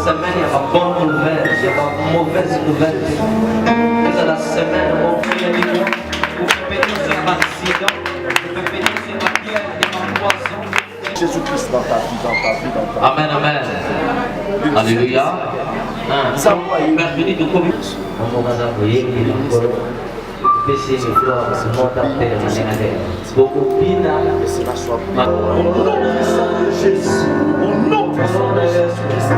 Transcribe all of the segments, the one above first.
semaine, il y a pas bonne nouvelle, il y a pas mauvaise nouvelle. C'est la semaine où on fait les mois, où on peut bénir sur l'accident, on peut bénir sur la pierre et la poisson. Jésus-Christ dans ta vie, dans ta vie, dans ta vie. Amen, amen. Alléluia. Bienvenue de Covid. On va envoyer les encore. Pesi ni flora, monta pera na nenade. Beaucoup pina, Que cela soit bien. Au nom puissant de Jésus, au nom puissant de Jésus-Christ de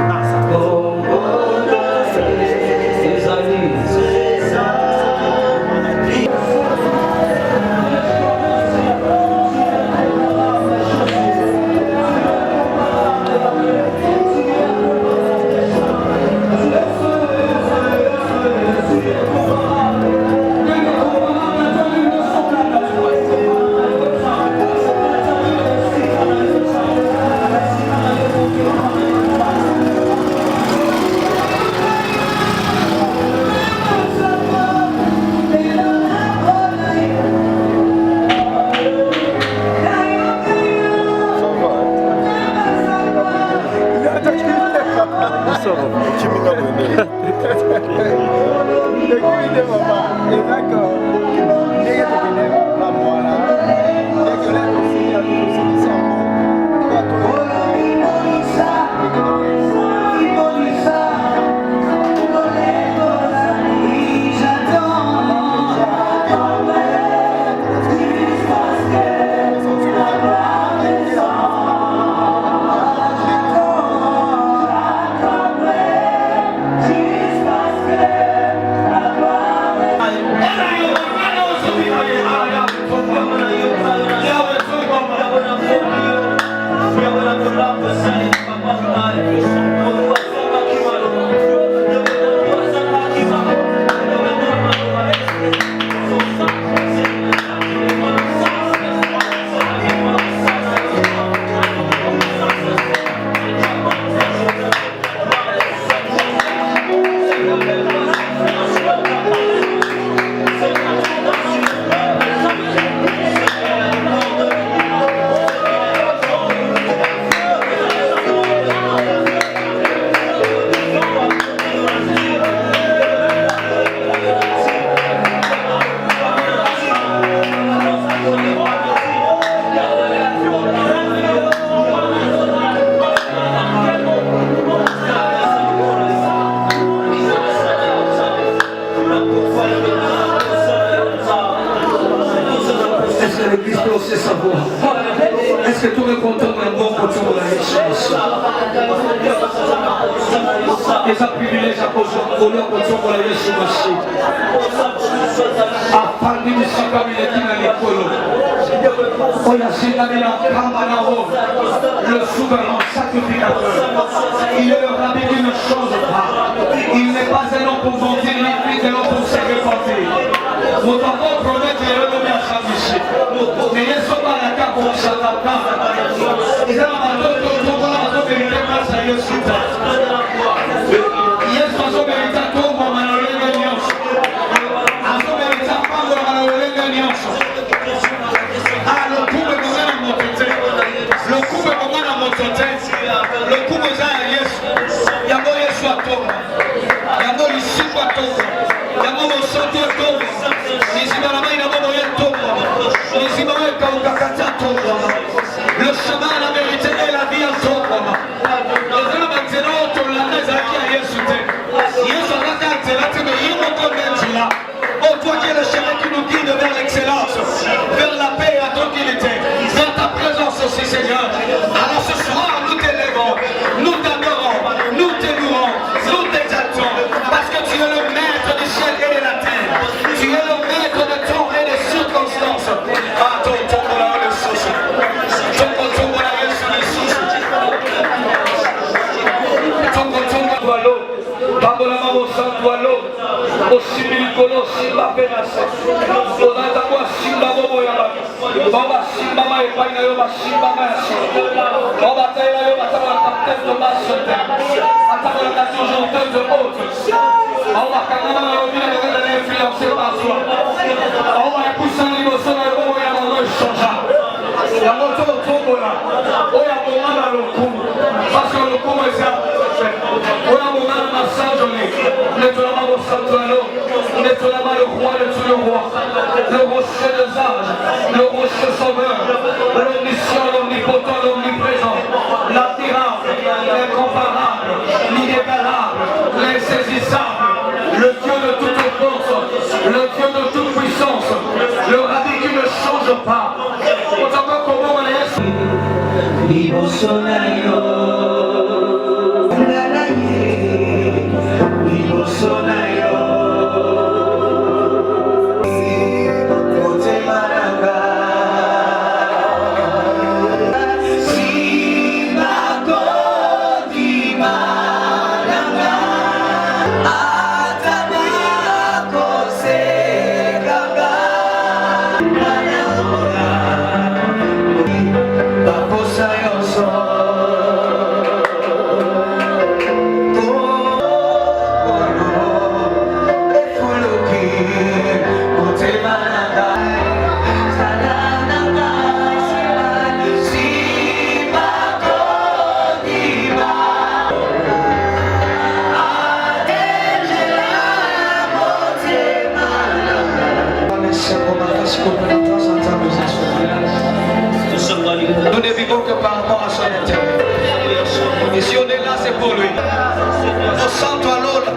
Est-ce que tout le monde est bon pour tout le monde? Et ça privilège à cause de l'honneur pour tout le monde. Afin de nous séparer de l'école. Le souverain sacrificateur. Il est le rabbi qui ne change pas. Il n'est pas un homme pour mentir, ni un homme pour se repentir. Nous avons promis de renommer à Saint-Michel. Mais il y a ce pas la carte pour Satan. Il y a un bateau vérité grâce à Jésus. Il y a une façon véritable pour moi, ma réunion. Façon véritable pour moi, ma réunion. Ah, le coup de mon âme, mon tête. Le coup de mon âme, mon tête. Le coup de mon âme, Jésus. Il y a mon Jésus à toi. Il y a mon ici à toi. Il y a mon santé à toi. Le chemin, la vérité et la vie en toi. Les hommes maintenant, tu l'as déjà qui a Jésus. Jésus a raté la tête, il m'a convaincu là. Oh, toi qui es le chemin qui nous guide vers l'excellence, vers la paix et la tranquillité, vers ta présence aussi, Seigneur. Alors ce soir, nous t'élèvons, nous t'adorons, nous t'élouons, nous t'exaltons, parce que tu es le maître du ciel et de la terre. Tu es le maître de temps et des circonstances. Ah, ton voilà le souci. Ton voilà le souci. Ton voilà l'eau. Babolama au santualo. Au similikono simba penase. Onata kwa simba bobo yaba. Baba simba ma epai na yo ba simba ma yasi. Baba taila yo ba tabala tête de basse. Atabala ta toujours tête de haute. On va quand même revenir influencé par toi. On va pousser l'émotion dans le moment où il y a un change. Il y a un moto au tombeau là. Oh, il y a un moment dans le coup. Parce que le coup est ça. au sanctuaire, on est là-bas le roi de tous les rois, le rocher des âges, le rocher sauveur, l'omniscient, l'omnipotent, l'omniprésent, l'admirable, l'incomparable, l'inégalable, l'insaisissable, le Dieu de toute force, le Dieu de toute puissance, le radis qui ne change pas. Autant comment on est. Nous ne vivons que par rapport à son intérêt. Et si on est là, c'est pour lui. Au centre à l'autre.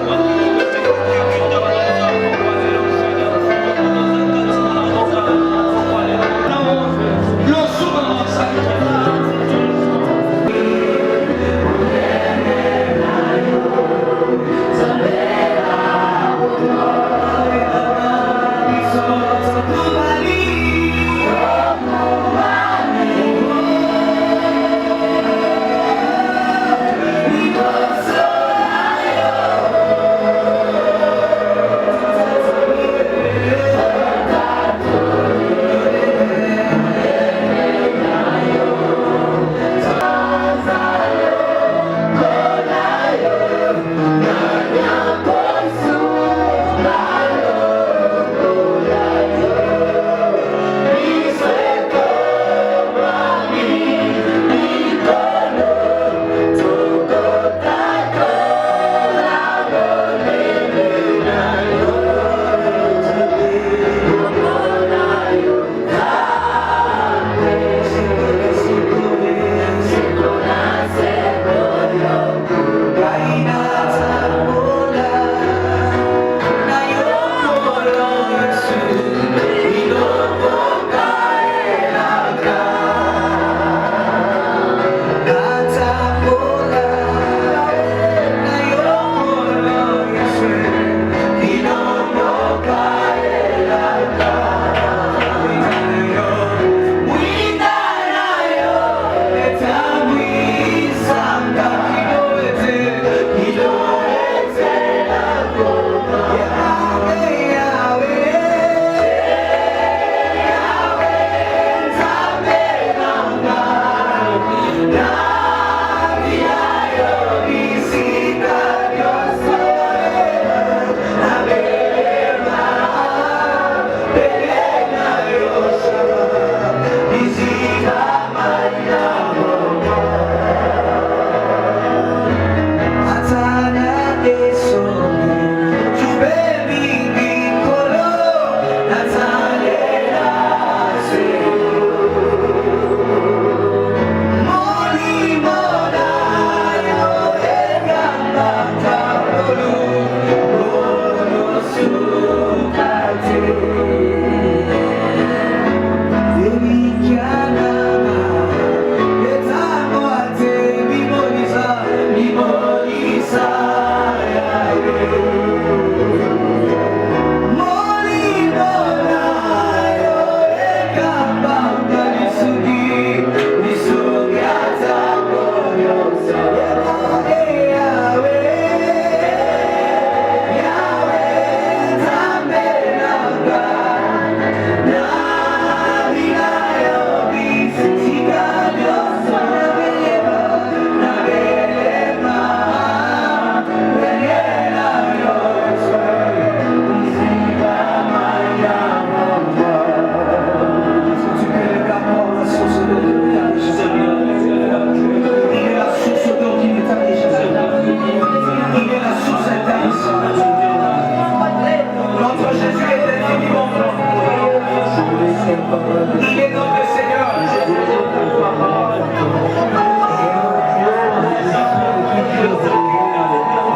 Il est notre Seigneur.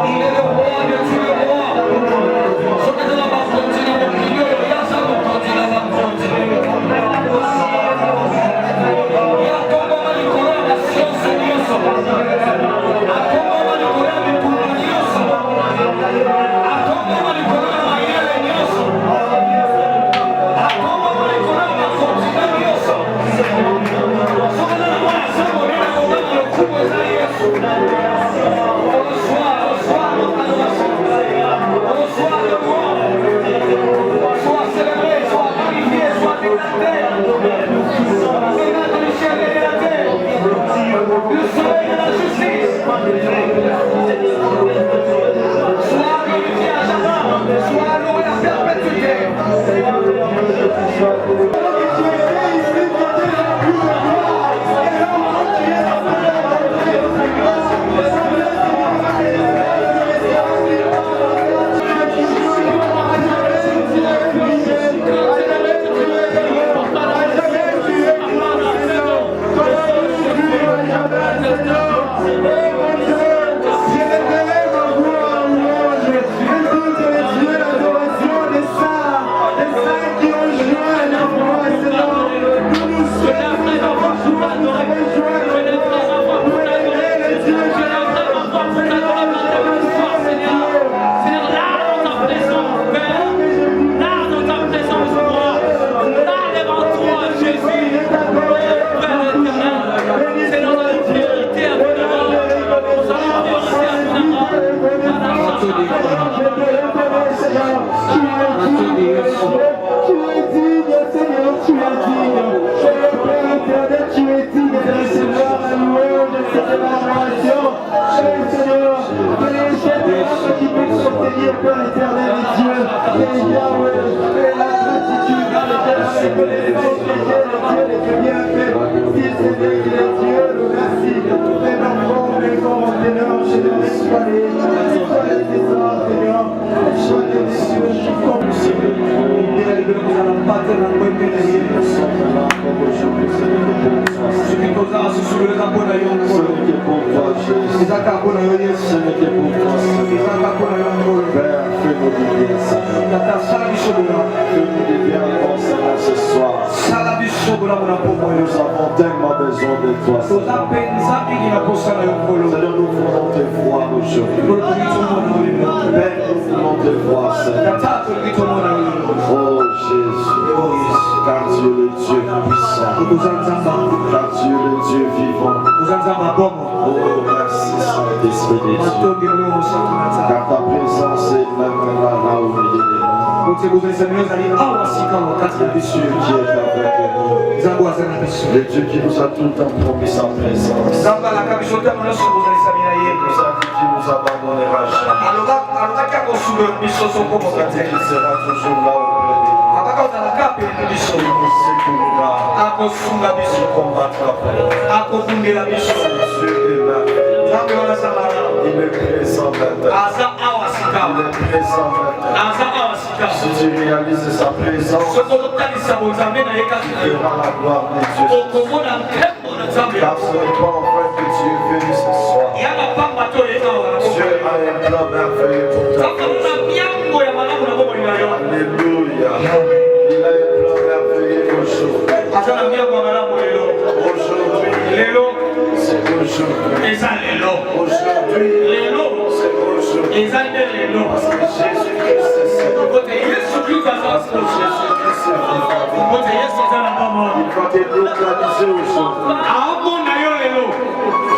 Il est le roi de tous les rois. Ce que nous avons continué au milieu, il y a ça nous continue à continuer. Il y a comme moment de courir la science de Dieu. A comme moment de courir la pour Dieu. A comme moment de courir la manière de Dieu. A comme moment de courir la continue de Dieu. Ce que nous avons la science de Dieu, on a le coup de Dieu. Soit célébré, soit magnifié, soit exalté. Seigneur de l'échelle et de la terre, le soleil de la justice. Sois glorifié à jamais, sois loué à perpétuité. Le Dieu qui nous a tout le temps promis sa présence. Qui nous abandonnera jamais. Il sera toujours là auprès de nous. Il nous sécurira. Il combattra pour nous. Dieu est là. Il est présent maintenant. Il est présent maintenant. Si tu réalises sa présence, tu verras la gloire de Dieu. Car ce n'est pas en fait que tu es venu ce soir. Dieu a un plan merveilleux pour ta vie. Alléluia. Il a un plan merveilleux aujourd'hui. Aujourd'hui, c'est aujourd'hui. Aujourd'hui, c'est aujourd'hui. Parce que Jésus-Christ est Seigneur. Parce que Jésus-Christ est vivant. Il va te localiser aujourd'hui.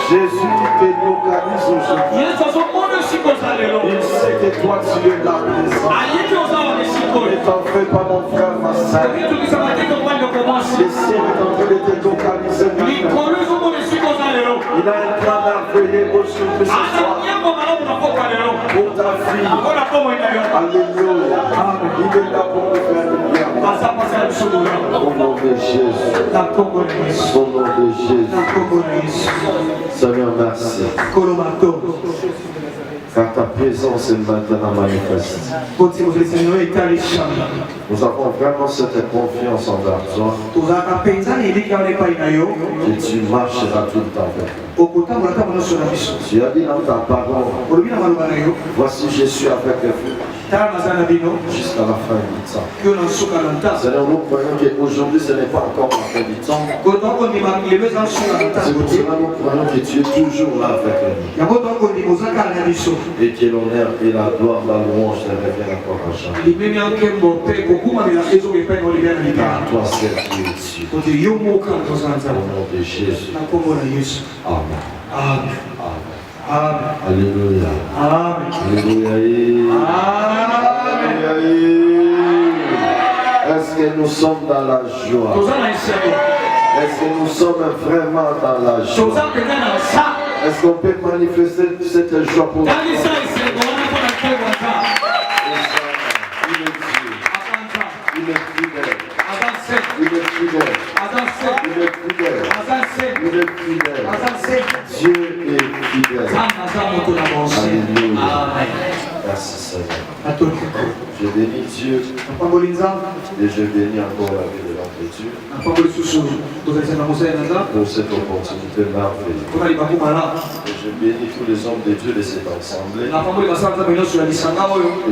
Jésus te localise aujourd'hui. Il sait que toi tu es la présence. Ne t'en fais pas mon frère, ma soeur. Le ciel est en train de te localiser maintenant. Il a un plan merveilleux aujourd'hui ce soir. Pour ta fille. Alléluia. Il est là pour nous faire du bien. Au nom de Jésus. Au nom de Jésus. Seigneur, merci. car ta présence est maintenant manifeste. Nous avons vraiment cette confiance envers toi. Et tu marcheras tout le temps avec nous. Tu as dit dans ta parole, voici je suis avec vous jusqu'à la fin du temps. Seigneur, nous croyons qu'aujourd'hui ce n'est pas encore la fin du temps. C'est pour cela nous croyons que tu es toujours là avec nous. Et que l'honneur et la gloire, la louange te reviennent encore à jamais. Car toi seul qui es Dieu. Au nom de Jésus. Amen. Amen. Amen. Alléluia. Amen. Alléluia. Amen. Est-ce que nous sommes dans la joie? Est-ce que nous sommes vraiment dans la joie? Est-ce qu'on peut manifester cette joie pour nous? Il est fidèle. Il est fidèle. Il est fidèle. Il est fidèle. Dieu est fidèle. Alléluia. Merci Seigneur. Je bénis Dieu et je bénis encore la vie de l'homme de Dieu pour cette opportunité merveilleuse. Et je bénis tous les hommes de Dieu de cette assemblée. Et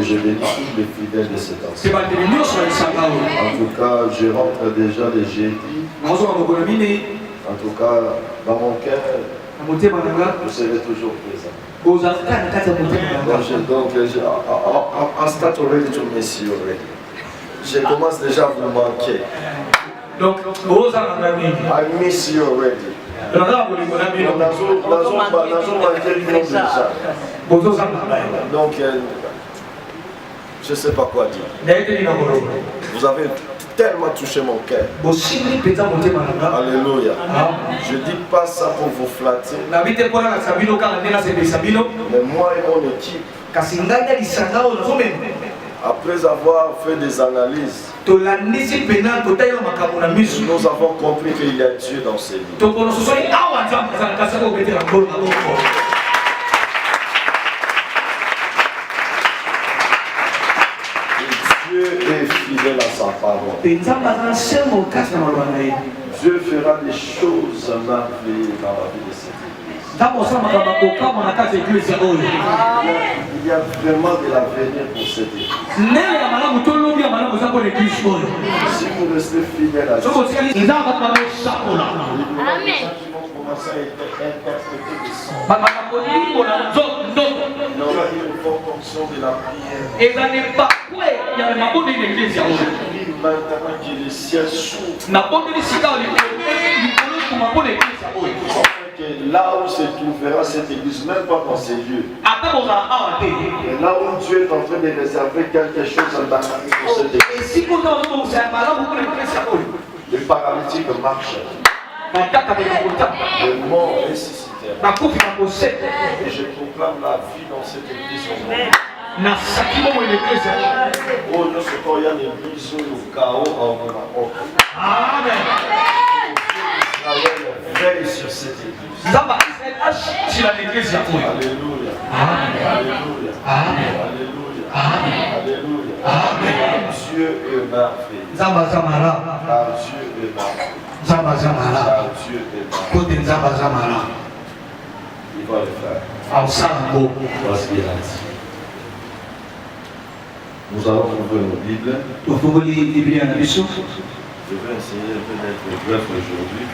je bénis tous les fidèles de cette assemblée. En tout cas, je rentre déjà le jeudi. En tout cas, dans mon cœur, vous serez toujours présent. Donc, en start already to miss you already. Je commence déjà à vous manquer. Donc, I miss you already. Donc, je ne sais pas quoi dire. Vous avez tellement touché mon cœur. Alléluia. Je ne dis pas ça pour vous flatter. Mais moi et mon équipe, après avoir fait des analyses, nous avons compris qu'il y a Dieu dans ces vies. Dieu est fidèle à sa parole. Dieu fera des choses merveilleuses dans la vie de cette église. Il y a vraiment de l'avenir pour cette église. Si vous restez fidèle à Dieu, Amen. ils vont commencer à interpréter des sons. Une fonction de la prière. Maintenant que le ciel s'ouvre, là où se trouvera cette église, même pas dans ces lieux. Et là où Dieu est en train de réserver quelque chose en pour cette église. Les paralytiques marchent. Les morts ressuscitèrent. Et je proclame la vie dans cette église. Oh, nous sommes il y a une église où le chaos en Amen. Israël veille sur cette église. Alléluia. Alléluia. Alléluia. Alléluia. Dieu est merveilleux. Car Dieu est merveilleux. Car Dieu est merveilleux. Il va le faire. Parce qu'il a dit. Nous allons ouvrir nos Bibles. Je vais essayer de d'être bref aujourd'hui.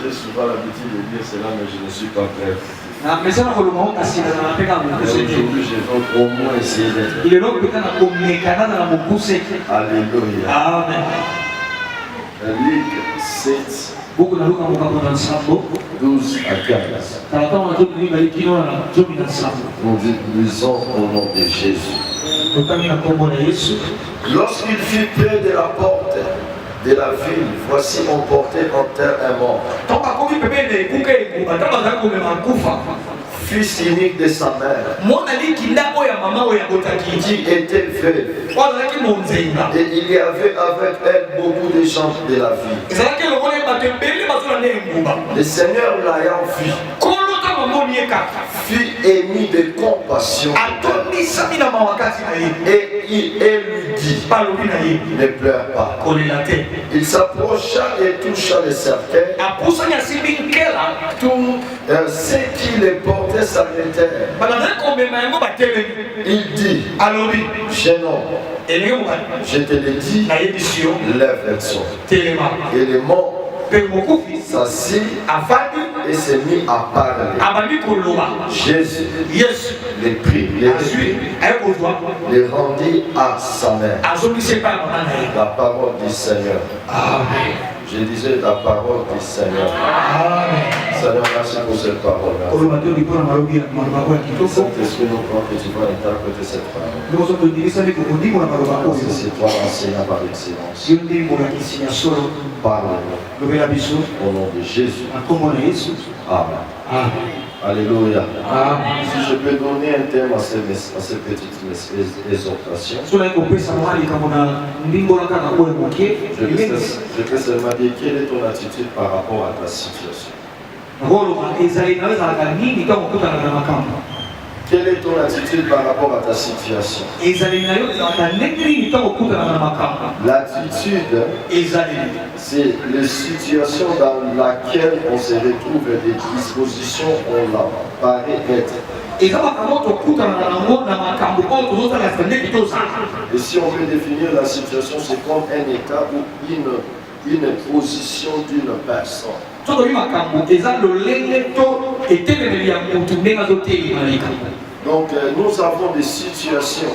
J'ai souvent l'habitude de dire cela, mais je ne suis pas bref. Aujourd'hui, je vais au moins essayer d'être bref. Alléluia. Amen. Luc 7, 12 à 15. Nous lisons au nom de Jésus. Lorsqu'il fut près de la porte de la ville, voici on portait en terre un mort. Fils unique de sa mère, qui était veuve. Et il y avait avec elle beaucoup de gens de la ville. Le Seigneur l'ayant vu, fut émis de compassion et lui dit, ne pleure pas. Il s'approcha et toucha le cercueil. Tout ce qui les portait s'arrêtèrent. Il dit, jeune homme, je te le dis, lève le son. Et les morts s'assit et s'est mis à parler. Jésus les prit, les rendit à sa mère. La parole du Seigneur. Amen. Je disais la parole du Seigneur. Amen. Seigneur, merci pour cette parole. Saint-Esprit, nous croyons que tu vas interpréter cette parole. C'est toi l'enseignant par excellence. Parle-nous. Au nom de Jésus. Amen. Alléluia. Si je peux donner un thème à cette petite exhortation, je peux seulement dire quelle est ton attitude par rapport à ta situation. Quelle est ton attitude par rapport à ta situation? L'attitude, c'est la situation dans laquelle on se retrouve et des dispositions on la paraît être. Et si on veut définir la situation, c'est comme un état ou une position d'une personne. Donc nous avons des situations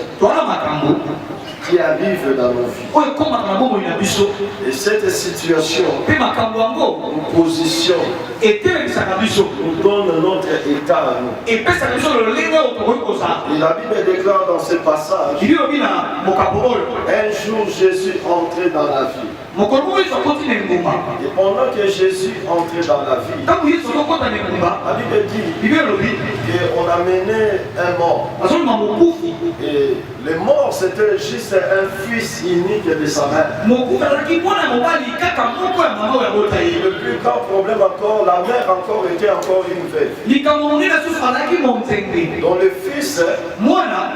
qui arrivent dans nos vies. Et cette situation nous positionne, nous donne notre état à nous. Et la Bible déclare dans ce passage, un jour Jésus entrait dans la vie. Et pendant que Jésus entrait dans la vie, la Bible dit qu'on a mené un mort. Et le mort, c'était juste un fils unique de sa mère. Le plus grand problème encore, la mère encore était encore une veuve. Donc le fils,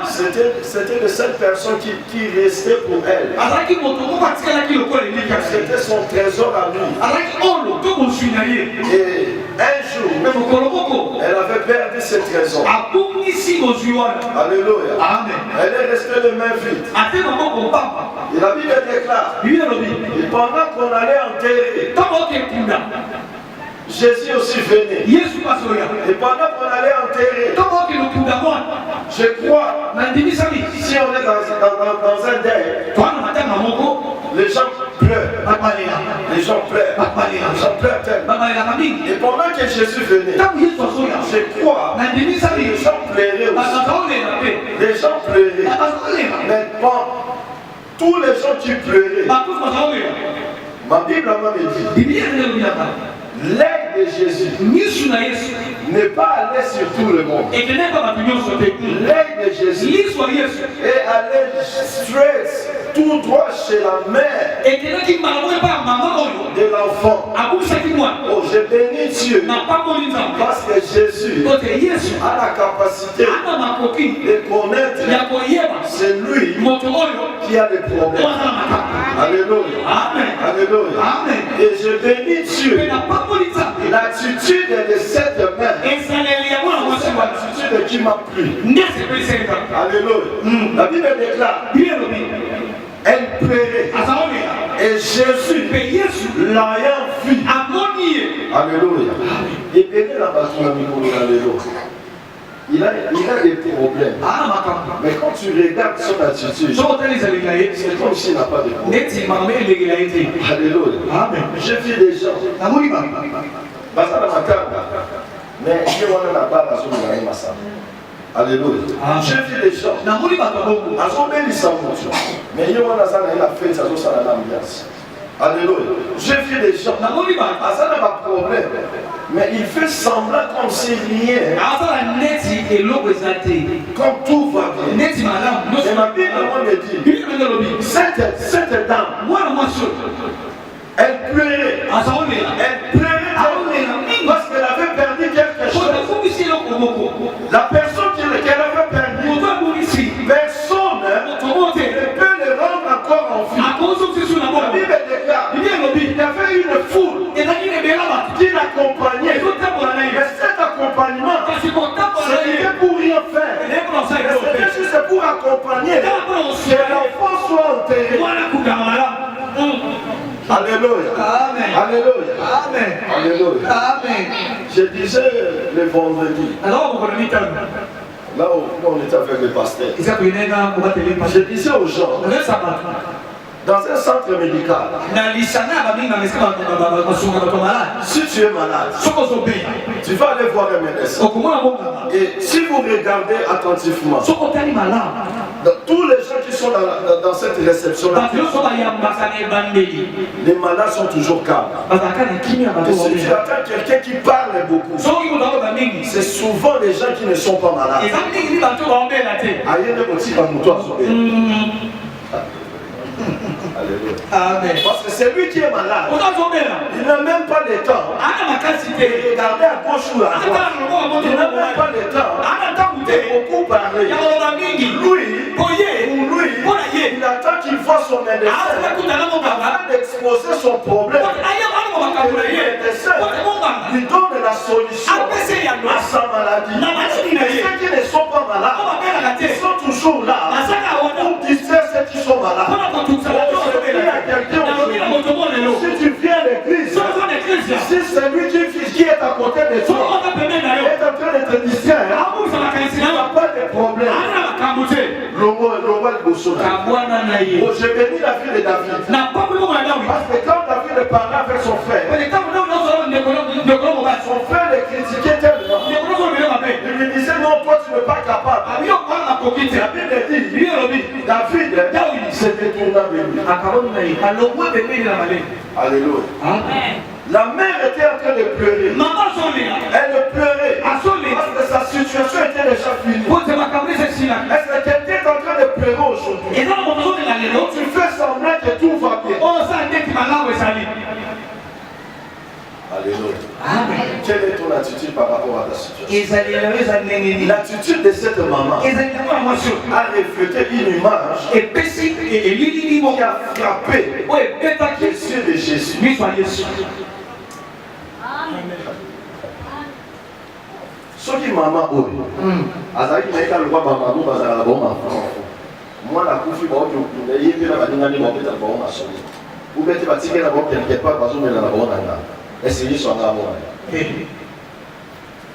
c'était de cette personne qui restait pour elle. C'était son trésor à lui. Et un jour, elle avait perdu ce trésor. Alléluia. Elle est restée les mains vides. Et la Bible déclare, et pendant qu'on allait enterrer, Jésus aussi venait. Et pendant qu'on allait enterrer, je crois, si on est dans un deuil, les gens pleurent. Les gens pleurent. Les gens pleurent tellement. Et pendant que Jésus venait, je crois, les gens pleuraient aussi. Les gens pleuraient. Mais tous les gens qui pleuraient, ma Bible m'a dit, l'œil de Jésus n'est pas allé sur tout le monde. L'œil de Jésus est allé straight, tout droit chez la mère de l'enfant. Oh, je bénis Dieu parce que Jésus a la capacité de connaître celui qui a des problèmes. Alléluia. Alléluia. Et je bénis Dieu. L'attitude de cette mère, c'est l'attitude qui m'a plu. Alléluia. La Bible déclare, elle pleurait. Et Jésus l'ayant vu. Alléluia. Et béni la bâtiment, alléluia. Il a des problèmes. Mais quand tu regardes son attitude, c'est comme s'il n'a pas de problème. Alléluia. J'ai vu des gens. Mais il y a alléluia. J'ai vu des gens. Mais il y a l'ambiance. Alléluia. J'ai vu des gens. Ça n'a pas de problème. Mais il fait semblant comme si rien. Comme tout va bien. Et ma Bible me dit, cette dame, elle pleurait. Elle pleurait parce qu'elle avait perdu quelque chose. La personne qui avait perdu, personne ne peut le rendre encore en vie. La Bible déclare, il y avait une foule qui l'accompagnait. Mais cet accompagnement, c'était pour rien faire. C'était juste pour accompagner que l'enfant soit enterré. Alléluia. Amen. Alléluia. Amen. Alléluia. Amen. Je disais le vendredi, là où on était avec le pasteur, je disais aux gens, dans un centre médical, si tu es malade, tu vas aller voir un médecin. Et si vous regardez attentivement, tous les gens qui sont dans cette réception-là, les malades sont toujours calmes. Et si tu attends quelqu'un qui parle beaucoup, c'est souvent les gens qui ne sont pas malades. Alléluia. Amen. Parce que c'est lui qui est malade. Il n'a même pas le temps de regarder à gauche ou à droite. Il n'a même pas le temps de beaucoup parler. Lui, il attend qu'il voit son médecin afin d'exposer son problème. Le médecin lui donne la solution à sa maladie. Et ceux qui ne sont pas malades, ils sont toujours là pour distraire ceux qui sont malades. Si tu viens à l'église, si c'est lui qui est à côté de toi, il est en train de te distraire, il n'y a pas de problème. Je bénis la vie de David. Parce que quand David parlait avec son frère, son frère le critiquait tellement. Il lui disait non, toi tu n'es pas capable. La Bible dit, David se détourna de lui. Alléluia. La mère était en train de pleurer. Elle pleurait parce que sa situation était déjà finie. Est-ce que quelqu'un est en train de pleurer aujourd'hui? Tu fais semblant que tout va bien. Alléluia. Quelle est ton attitude par rapport à ta situation? L'attitude de cette maman a reflété une image qui a frappé les yeux de Jésus. Ce qui maman oyo, azaki na eka lwa ba maman bazala ba maman. Moi la kufi ba oyo kunda yebe na balinga ni ba beta ba maman soni. Ou bete ba tikela ba quelque part ba zo mela na ba nanga. Essayez sur la mort.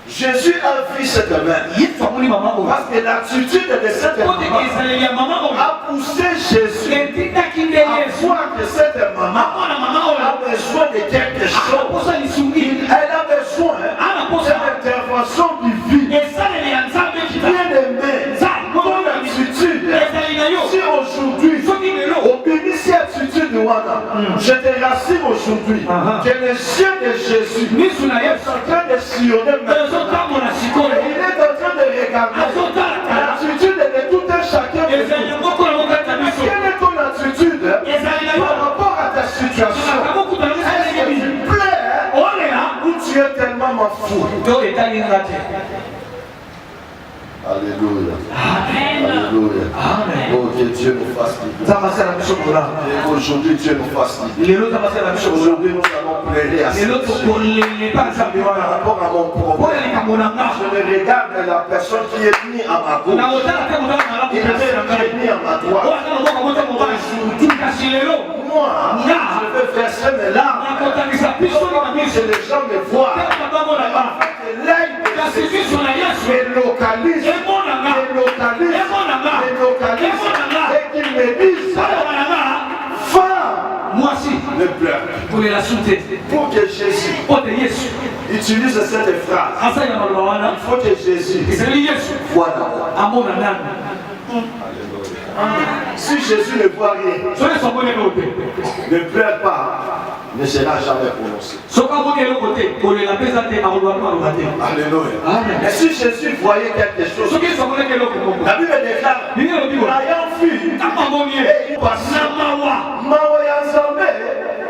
Jésus a vu cette mère. Parce que l'attitude de cette maman a poussé Jésus à voir que cette maman a besoin de quelque chose. Elle a besoin d'une intervention divine. Bien aimé, ton attitude, si aujourd'hui, obéissez à l'attitude de Wana, je te rassure aujourd'hui que les yeux de Jésus sont en train de sillonner maintenant. Il est en train de regarder l'attitude de tout un chacun de nous. Quelle est ton attitude par rapport à ta situation? Est-ce que tu plais ou tu es tellement fou? Alléluia. Alléluia. Oh, que Dieu nous fasse libre. Aujourd'hui, Dieu nous fasse libre. Aujourd'hui, nous allons plaider à Dieu. Par rapport à mon problème, je regarde la personne qui est venue à ma gauche. Il est venu à ma droite. Moi, je vais verser mes larmes. Que les gens me voient. L'œil de Jésus me localise. Et qu'il me dise, femme, ne pleure. Pour que Jésus utilise cette phrase, il faut que Jésus voit d'abord. Si Jésus ne voit rien, ne pleure pas, ne sera jamais prononcé. Alléluia. Et si Jésus voyait quelque chose, la Bible déclare, ayant vu, et il passe,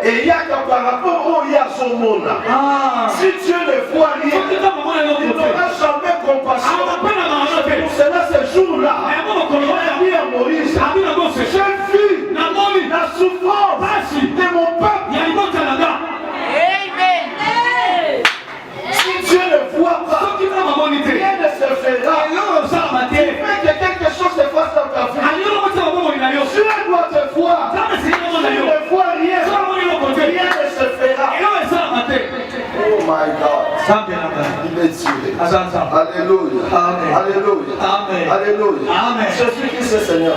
et il y a par rapport au Yazomona. Si Dieu ne voit rien, il n'aura jamais compassion Alléluia. Amen. Alléluia. Amen. Alléluia. Amen. Jésus-Christ est Seigneur.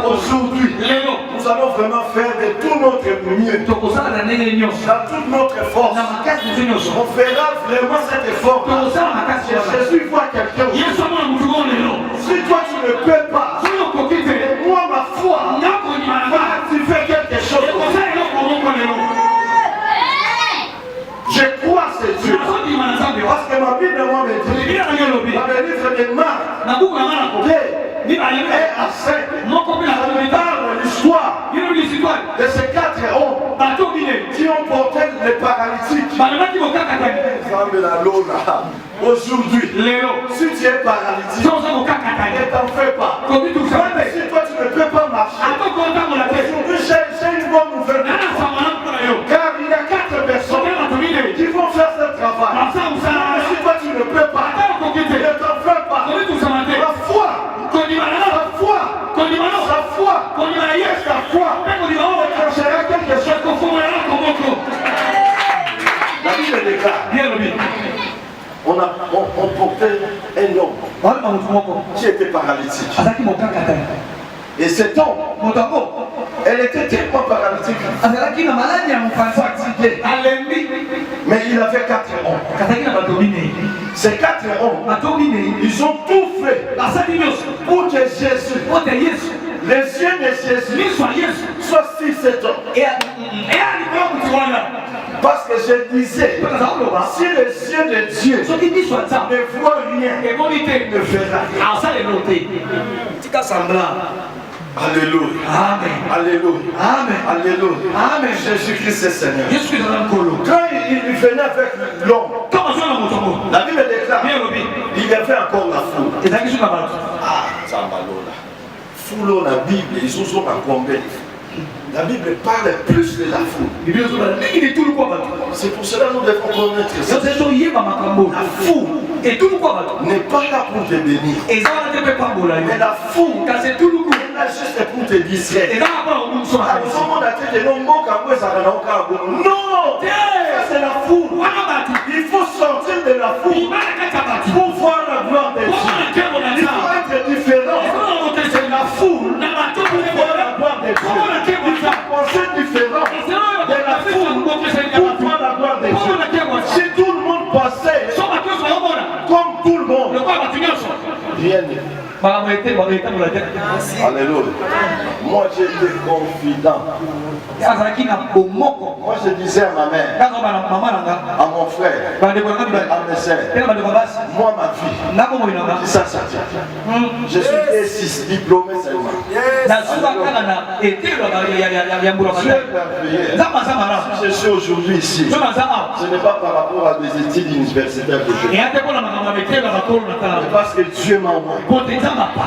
Aujourd'hui, nous allons vraiment faire de tout notre mieux. Dans toute notre force. On fera vraiment cet effort. Jésus voit quelqu'un. Si toi tu ne peux pas, moi ma foi, tu fais quelque chose. Je crois c'est Dieu. Parce que ma Bible moi me dit, dans le livre de Marc, et à 5, on parle l'histoire de ces 4 hommes qui ont porté les paralytiques. Aujourd'hui, si tu es paralytique, ne t'en fais pas. Si toi tu ne peux pas marcher, aujourd'hui j'ai une bonne nouvelle. Car il y a 4 personnes qui vont faire ce travail. Si toi tu ne peux pas, ne t'en fais pas. La foi, sa foi, déclenchera quelque chose. La Bible déclare, on portait un homme qui était paralytique. Et cet homme, elle était tellement paralytique, fatiguée. Mais il avait 4 hommes. Ces 4 hommes, ils ont tout fait pour que Jésus, les yeux de Jésus, soient sur cet homme. Parce que je disais, si les yeux de Dieu ne voient rien, ne verra rien. Alléluia. Amen. Alléluia. Amen. Alléluia. Amen. Jésus-Christ est Seigneur. Yesu Kristo na mkolo. Quand il venait avec l'homme, la Bible déclare, il y avait encore la foule. Ah, Zambalola. Foule la Bible, ils ont combien? La Bible parle plus de la foule. C'est pour cela que nous devons connaître ça. La foule n'est pas là pour te bénir. Mais la foule est là juste pour te distraire. Non, c'est la foule. Il faut sortir de la foule pour voir la gloire de Dieu. Il faut être différent. C'est la foule pour voir la gloire de Dieu. Il faut penser différent de la foule pour voir la gloire de Dieu. Si tout le monde passait comme tout le monde, rien n'est. Alléluia. Moi j'étais confident. Moi je disais à ma mère, à mon frère, à mes sœurs, moi ma fille, qui ça je suis D6 diplômé seulement. Je suis aujourd'hui ici. Ce n'est pas par rapport à des études universitaires que je fais. Parce que Dieu m'a envoyé.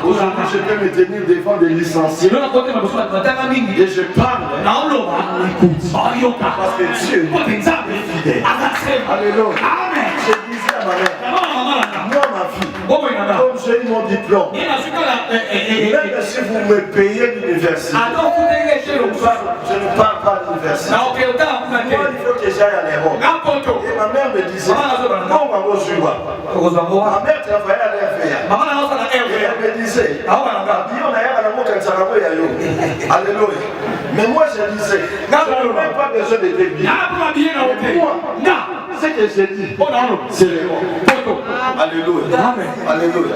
Aujourd'hui, je peux me tenir devant des licenciés. Et je parle. Parce que Dieu est fidèle. Alléluia. Je disais à ma mère, moi ma fille, comme j'ai eu mon diplôme, même si vous me payez l'université, je ne parle pas de l'université. Moi, il faut que j'aille à l'Europe. Et ma mère me disait, non, ma mère travaillait à l'RVA. Et elle me disait, alléluia. Mais moi je disais, je n'ai même pas besoin de t'habiller. Moi, ce que j'ai dit, c'est le mot. Alléluia. Alléluia.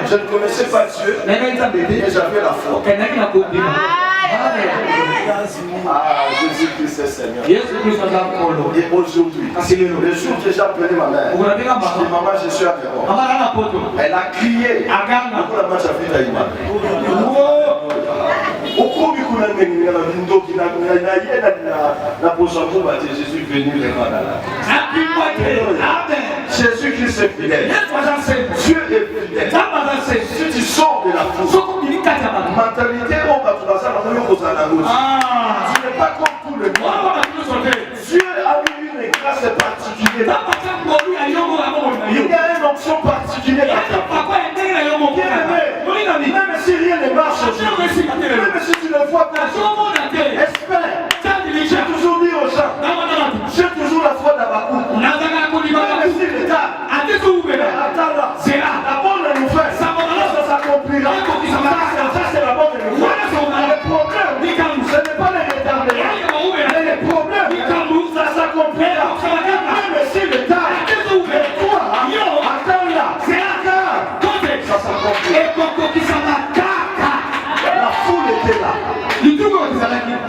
Je ne connaissais pas Dieu, mais j'avais la foi. Jésus-Christ est Seigneur. Et aujourd'hui, le jour que j'ai appelé ma mère, je dis maman, je suis à l'Europe. Elle a crié. Pour la match à Fitaïma. Je suis venu les Jésus-Christ est fidèle. Dieu est fidèle. Si tu sors de la foule, mentalité, on va tout ça, tu n'es pas comme tout le monde. Dieu a eu une grâce particulière. Il y a une onction particulière. Même si rien ne marche, même si tu ne vois pas, espère. J'ai toujours dit aux gens, j'ai toujours la foi d'Abakou. Même si l'État attends accompli. La foule était là,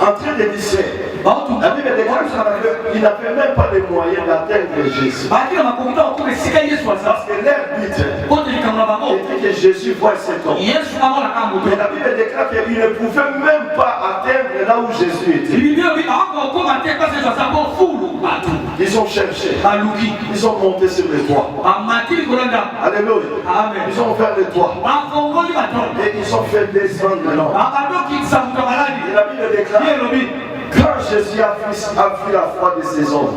en train de discer. La Bible déclare qu'il n'avait même pas les moyens d'atteindre Jésus. Parce que leur but était que Jésus voit cet homme. Mais la Bible déclare qu'il ne pouvait même pas atteindre là où Jésus était. Ils ont cherché. Ils ont monté sur les toits. Alléluia. Ils ont ouvert les toits. Et ils ont fait descendre l'homme. Et la Bible déclare quand Jésus a vu la foi de ces hommes.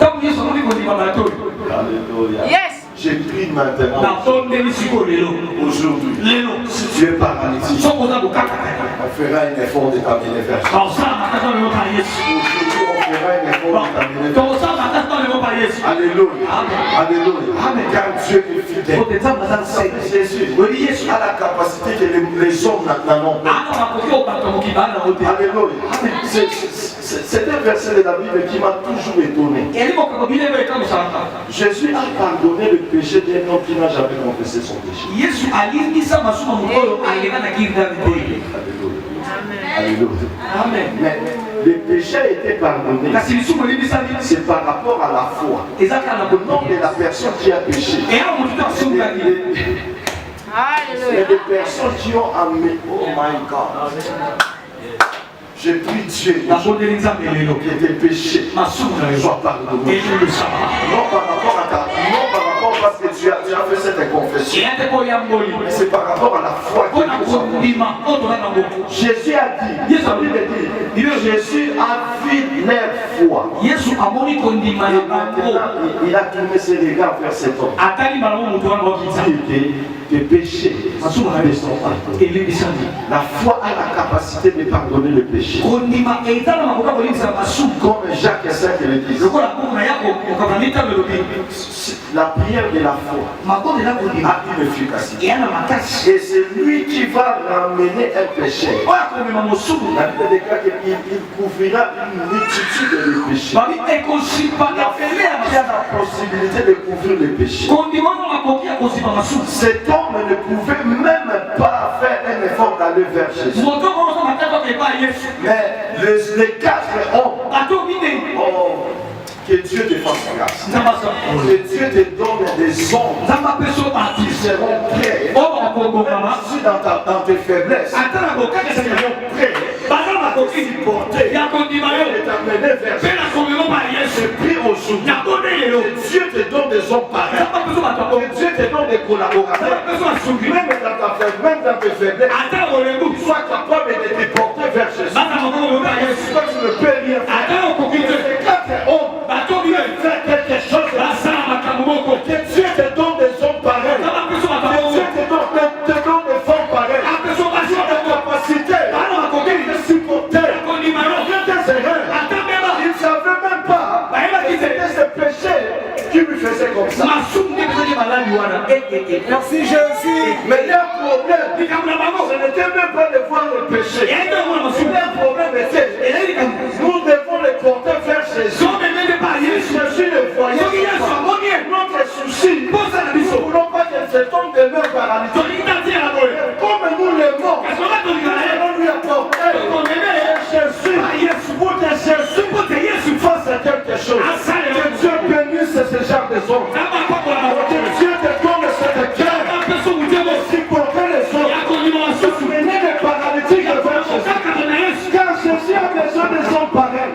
Alléluia. Yes. J'ai pris maintenant. Aujourd'hui, si tu es paralytique, on fera un effort de t'amener vers Jésus. Aujourd'hui, on fera un effort de t'amener vers Jésus. Alléluia. Alléluia. Car Dieu est fidèle. Jésus a la capacité que les hommes n'en ont pas. Alléluia. C'est un verset de la Bible qui m'a toujours étonné. Jésus a pardonné le péché d'un homme qui n'a jamais confessé son péché. Alléluia. Amen. Mais le péché a été pardonné. C'est par rapport à la foi. Non de la personne qui a péché. Il y a des personnes qui ont amené. Oh my God. J'ai pris Dieu que tes péchés soient pardonnés. Non par rapport à ta, non par rapport parce que tu as fait cette confession. Mais c'est par rapport à la foi que nous avons. Jésus a dit, Jésus a vu leur foi. Et maintenant, il a tourné ses regards vers cet homme. Il dit que tes péchés ne sont pas pardonnés. La foi a la capacité de pardonner le péché. Comme Jacques 5 le dit. La prière de la foi a une efficacité. Et c'est lui qui va ramener un péché. La Bible déclare qu'il couvrira une multitude de péchés. La foi qui a la possibilité de couvrir les péchés. Cet homme ne pouvait même pas faire un effort d'aller vers Jésus. Mais les quatre hommes, que Dieu te fasse grâce. Que Dieu te donne des hommes qui seront prêts. Si dans tes faiblesses, ils seront prêts à supporter et t'amener vers Jésus. Je prie aujourd'hui que Dieu te donne des hommes pareils. Que Dieu te donne des collaborateurs. Même dans tes faiblesses, sois capable de te porter vers Jésus. Toi, tu ne peux rien faire. Ces quatre hommes faire quelque chose. Que Dieu te donne des hommes pareils. Que Dieu te donne des femmes pareilles. La capacité de supporter des erreurs. Il ne savait même pas que c'était ce péché qui lui faisait comme ça. Merci Jésus. Mais il y a un problème. Ce n'était même pas de voir le péché. Le problème était nous devons les porter vers Jésus. Jésus le voyait. Notre souci, nous ne voulons pas que cet homme demeure paralysé. Comme nous l'aimons, nous allons lui apporter Jésus pour que Jésus fasse quelque chose. Que Dieu bénisse ce genre de hommes. Que Dieu te donne cette cœur de supporter les autres. Mener les paralytiques vers Jésus. Car Jésus a besoin des hommes pareils.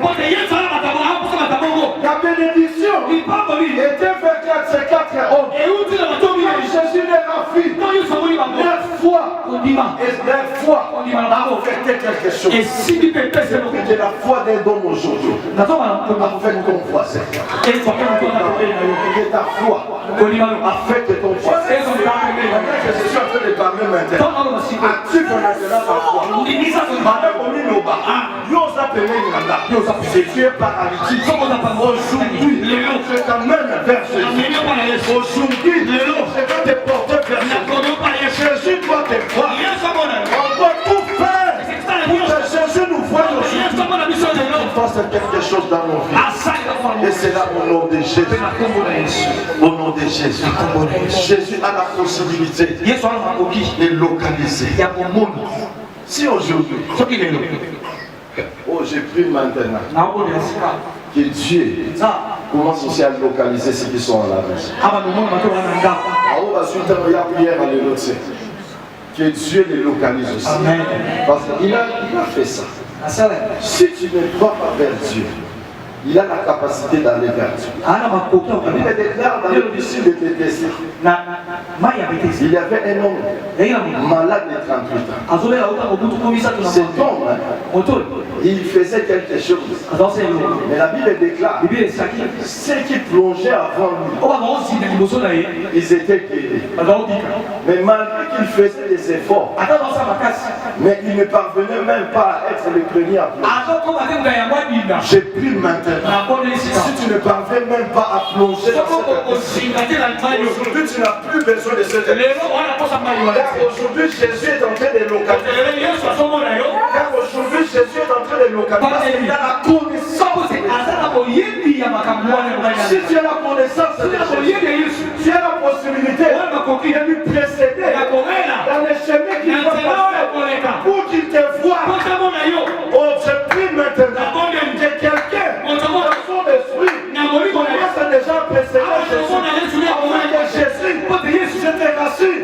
La bénédiction était vers ces quatre hommes. Jésus leur a vu. Leur foi a affecté quelque chose. C'est de la foi d'un homme aujourd'hui. Affecte ton voisin. Que ta foi affecte ton voisin. Je suis en train de parler maintenant. Active maintenant ta foi. Madame Ominoba, nous appelons Nanda. Si tu es paralytique, aujourd'hui, je t'amène vers Jésus. Aujourd'hui, je vais te porter vers Jésus. Jésus doit te voir. On doit tout faire pour que Jésus nous voie aujourd'hui. faire quelque chose dans nos vies. Et c'est là au nom de Jésus. Au nom de Jésus. Jésus a la possibilité de localiser. Si aujourd'hui, oh, j'ai pris maintenant que Dieu commence aussi à localiser ceux qui sont à la maison. Que Dieu les localise aussi. Amen. Parce qu'il a fait ça. Si tu ne vas pas vers Dieu, il a la capacité d'aller vers Dieu. Il déclare dans le disciple de Bethesda. Il y avait un homme malade de 38 ans. Cet homme, il faisait quelque chose. Mais la Bible déclare ceux qui plongeaient avant lui, ils étaient guéris. Mais malgré qu'il faisait des efforts, mais il ne parvenait même pas à être le premier à plonger. J'ai pris maintenant. Si tu ne parviens même pas à plonger dans cette aujourd'hui, tu n'as plus besoin de cette aujourd'hui, Jésus est en train de localiser. Car aujourd'hui, Jésus est en train de localiser. Parce qu'il a la connaissance. Si tu as la connaissance, tu as la possibilité de lui précéder dans les chemins qu'il va passer pour qu'il te voie. Oh, je prie maintenant que quelqu'un dans son esprit commence à déjà précéder Jésus. Je te rassure.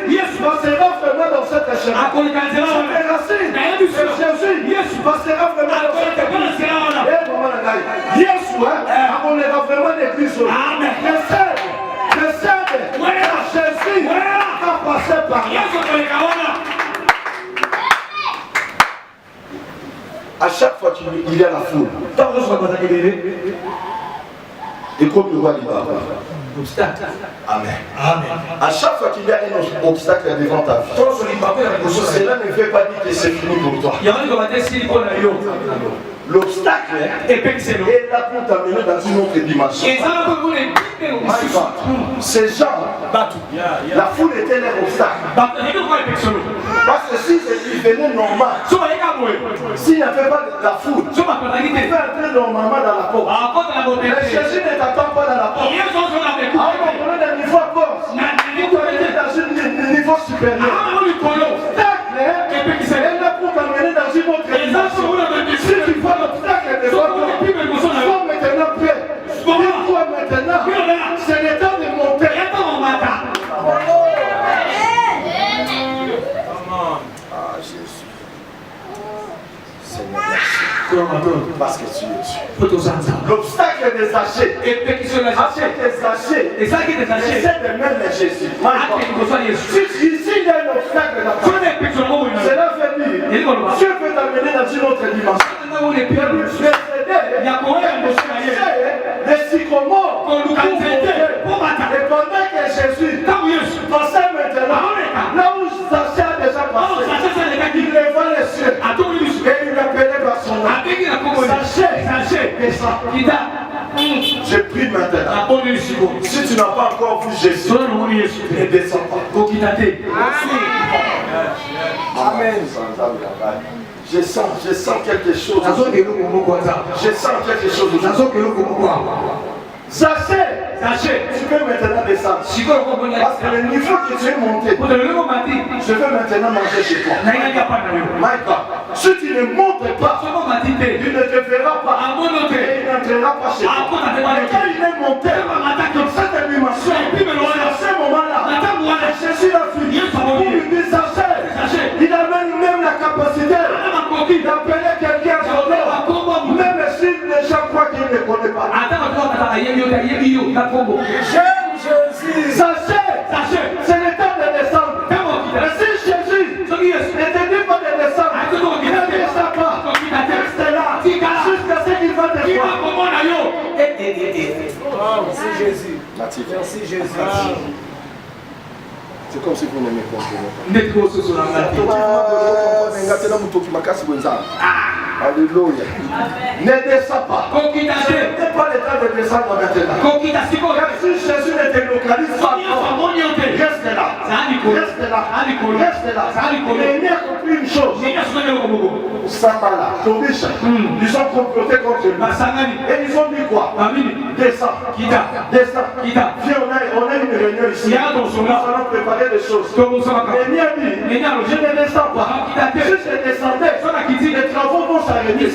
Jésus passera vraiment dans cette chemin. Je te rassure. Jésus passera vraiment dans cette Jésus abonnera vraiment l'église. Précède. Jésus a passé par là. À chaque fois qu'il y a la foule, et comme le roi Liba, Amen. À chaque fois qu'il y a un obstacle devant ta vie, cela ne veut pas dire que c'est fini pour toi. L'obstacle est là pour t'amener dans une autre dimension. Ces gens, la foule était leur obstacle. Parce que si ils venaient normal, s'il n'y avait pas de la foule, ils devaient entrer normalement dans la porte. Mais Jésus ne t'attend pas dans la porte. On est d'un niveau à force. On est dans un niveau supérieur. L'obstacle est là pour t'amener dans une autre dimension. Si tu vois l'obstacle devant toi, sois maintenant prêt. Dis-toi maintenant, c'est le temps de monter. Ah, Jésus. Seigneur, merci. Parce que tu es Dieu. L'obstacle des sachets. Avec des sachets. Essaie de mettre Jésus. Si il y a un obstacle là-bas, cela veut dire Dieu peut t'amener dans une autre dimension. Les sycomores et pendant que Jésus passait maintenant là où Zaché a déjà passé, il leva les cieux et il l'appelait par son nom. Zaché, descend. Je prie maintenant. Si tu n'as pas encore vu Jésus, ne descends pas. Amen. Je sens quelque chose. Je sens quelque chose. Zaché, tu peux maintenant descendre. Parce que le niveau que tu es monté, je veux maintenant manger chez toi. Maïka, si tu ne montes pas, tu ne te verras pas. Et il n'entrera pas chez toi. Et quand il est monté dans cette dimension, à ce moment-là, Jésus l'a fini. Pour lui dire Zaché, il a même la capacité d'appeler quelqu'un à son nom. Même si les gens croient qu'il ne connaît pas. J'aime Jésus. Zaché, c'est le temps de descendre. Mais si Jésus ne te dit pas de descendre, ne descend pas. Reste là jusqu'à ce qu'il va te voir. Merci Jésus. Merci Jésus. C'est comme si vous n'aimez pas. Alléluia. Ne descends pas. Ce n'est pas le temps de descendre maintenant. Si Jésus ne te localise pas, reste là. Reste là. Reste là. Mais il n'y a compris une chose. Sambala, Tobicha, ils ont comploté contre lui. Et ils ont dit quoi? Descends. Descends. Viens, on a une réunion ici. Nous allons préparer des choses. Mais il a dit, je ne descends pas. Si je descendais, les travaux vont s'arrêter.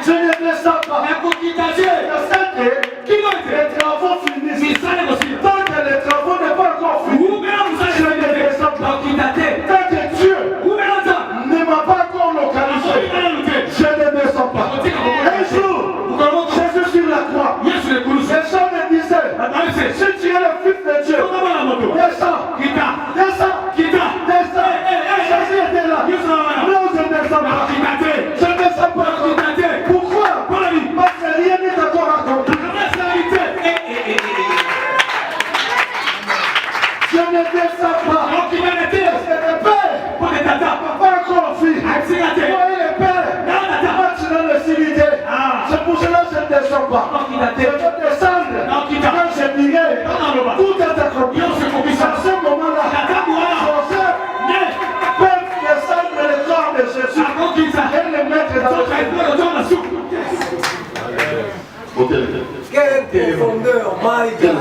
Je ne descends pas. Les travaux finissent. Tant que les travaux n'est pas encore finis, je ne descends pas. Tant que Dieu ne m'a pas encore localisé, je ne descends pas. Un jour, Jésus sur la croix, les gens me disaient, si tu es le Fils de Dieu, descends, descends, descends. Jésus était là. Non, je ne descends pas. Je ne descends pas. Pourquoi? Parce que rien n'est encore accompli. Je ne descends pas. Parce que le Père n'a pas encore fini. Voyez le Père, marche dans le cimetière. C'est pour cela que je ne descends pas. Je vais descendre quand je dirai tout est accompli. À ce moment-là, peuvent descendre le corps de Jésus et le mettre dans le soupe. Quelle profondeur, my God.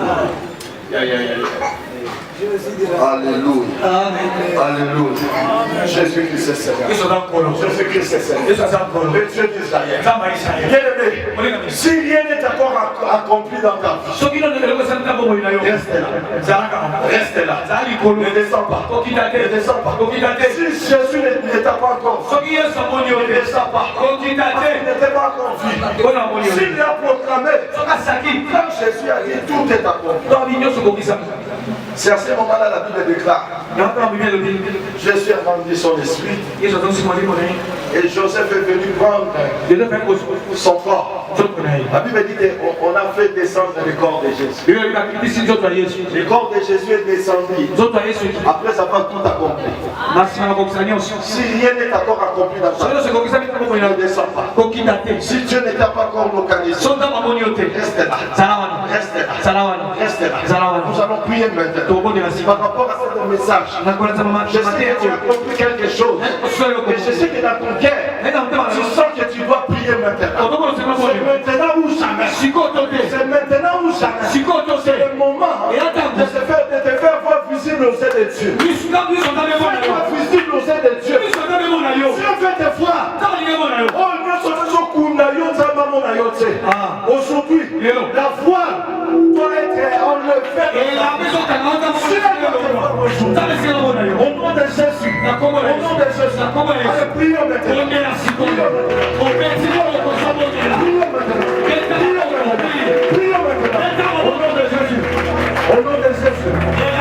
Alléluia. Alléluia. Jésus-Christ est Seigneur. Jésus-Christ est Seigneur. Le Dieu d'Israël. Bien-aimé, si rien n'est encore accompli dans ta vie, reste là. Reste là. Ne descends pas. Ne descends pas. Si Jésus ne t'a pas encore vu, ne descends pas. Il n'était pas encore vu. S'il a proclamé, quand Jésus a dit tout est accompli. C'est à ce moment-là la Bible déclare. Jésus a rendu son esprit. Et Joseph est venu prendre son corps. La Bible dit qu'on a fait descendre le corps de Jésus. Le corps de Jésus est descendu après avoir tout accompli. Si rien n'est encore accompli dans ta vie, ne descends pas. Si Dieu ne t'a pas encore localisé, reste là. Reste là. Reste là. Nous allons prier maintenant. Par rapport à ce message, je sais que tu as compris quelque chose. Et je sais que dans ton cœur, tu sens que tu dois prier maintenant. C'est maintenant ou jamais. C'est maintenant ou jamais. C'est le moment de te faire voir visible aux yeux de Dieu. Fais-toi visible aux yeux de Dieu. Dieu veut te voir. Aujourd'hui, la voile doit être enlevée. Au nom de Jésus. Au nom de Jésus. Allez, prions maintenant. Prions maintenant. Au nom de Jésus. Au nom de Jésus. Hey!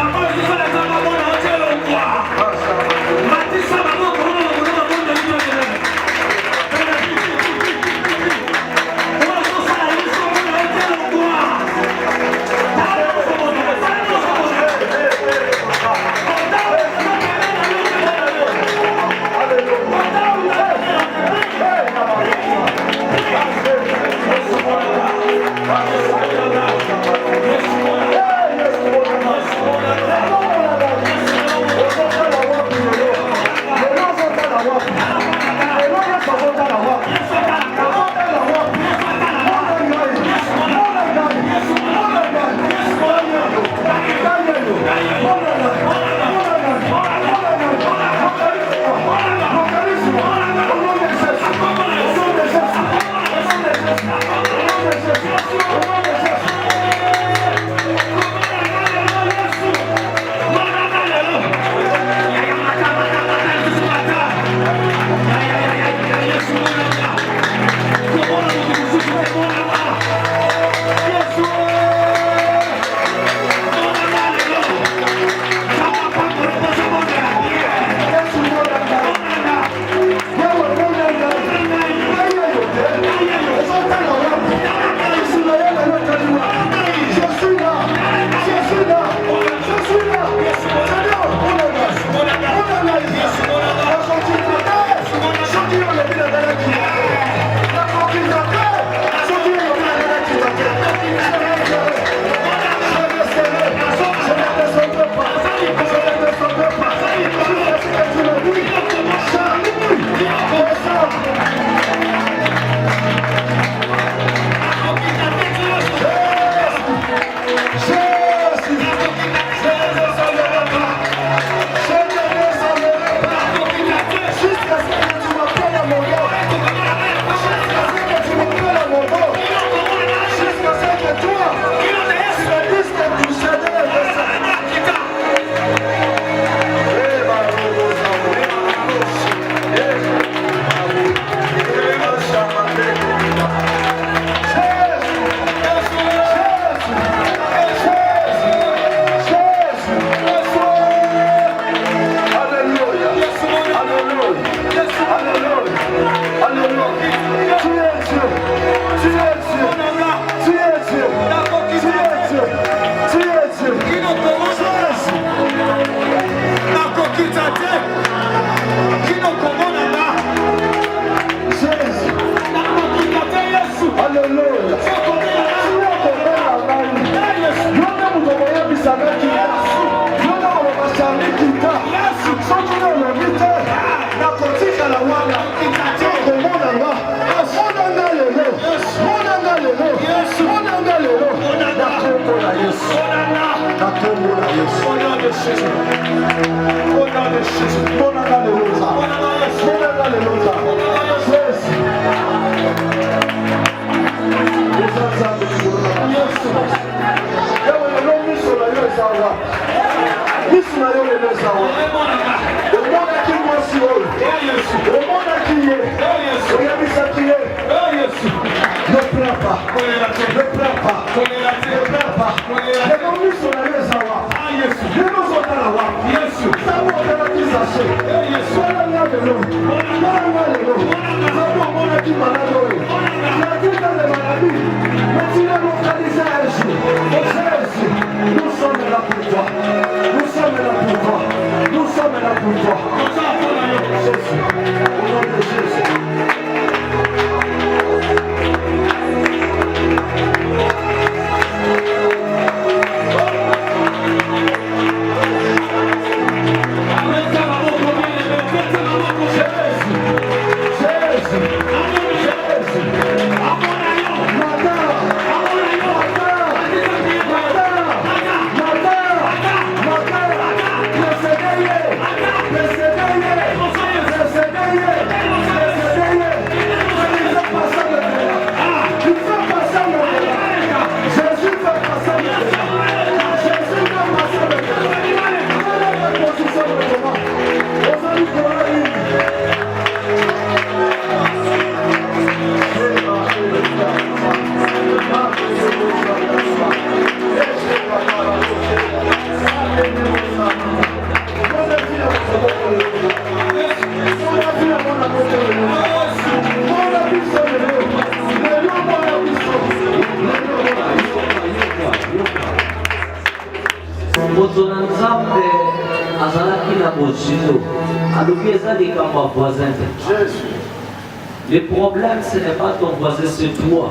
Le problème, ce n'est pas ton voisin, c'est toi.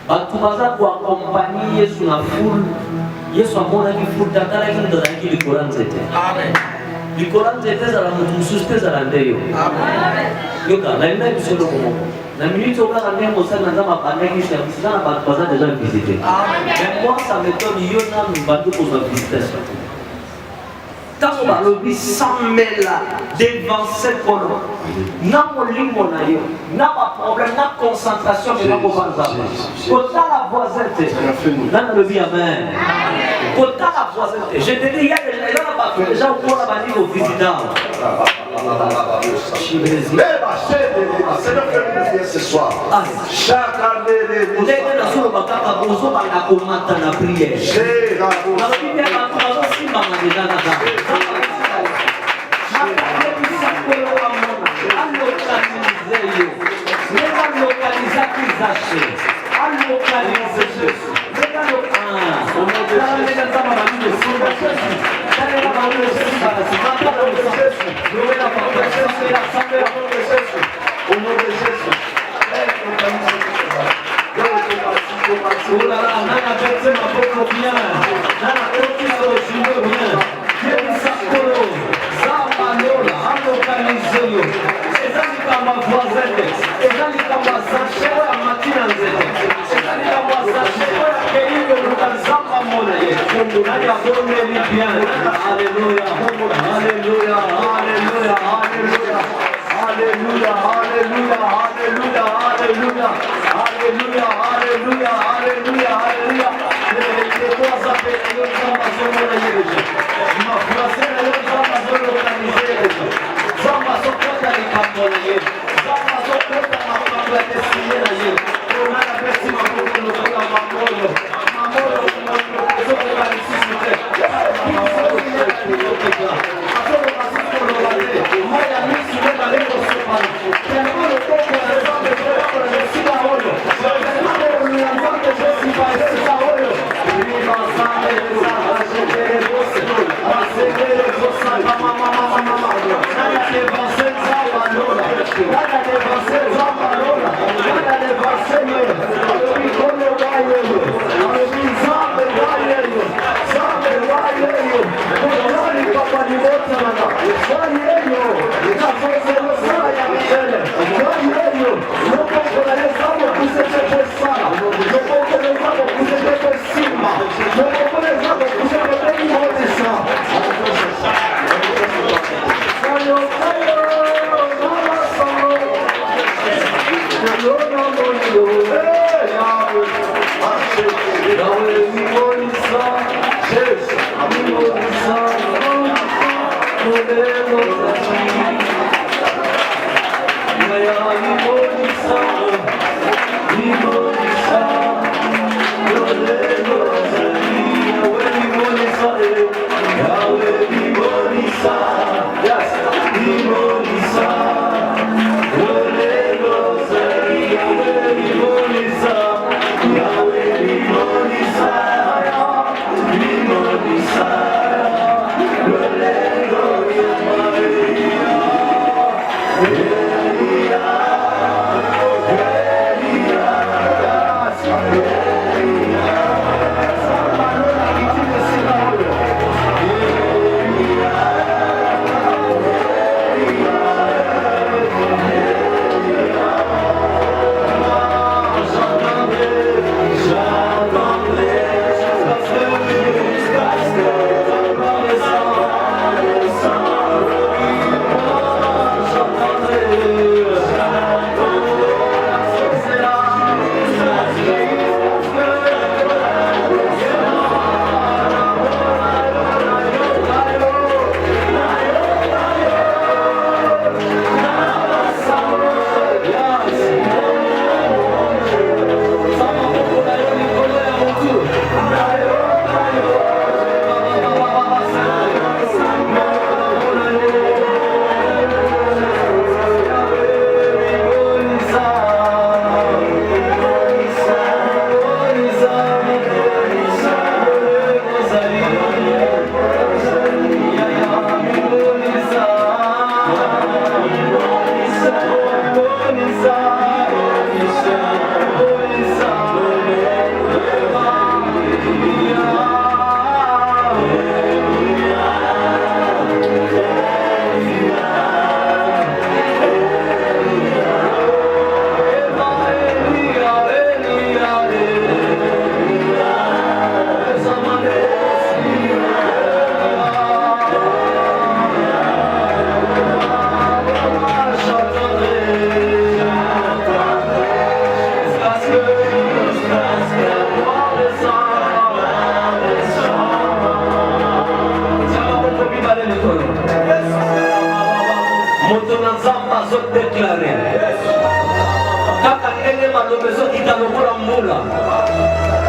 Tu vas accompagner sur la foule. Yesu amona ki foule takala ki ndazaki likola nzete. Amen. Likola nzete za la mutususte za la ndeyo. Amen. Yoka, na ina bisolo komo. Na minute au cas on est na nzama bande ki service na ba baza déjà visiter. Amen. Mais moi ça m'étonne yona mbando pour la visitation. Tant balobi samela devant cette colonne. Na molimo na yo, na pas problème, na concentration de la bobanza. Kota la voisine. Dans le bien amen. Kota la voisine. Je te dis il y a des gens qui ont la au visitant. Ce soir, chaque année, on est dans ce bakaka bozo bana komata na prière. Na Biblia bakaka si mama déjà na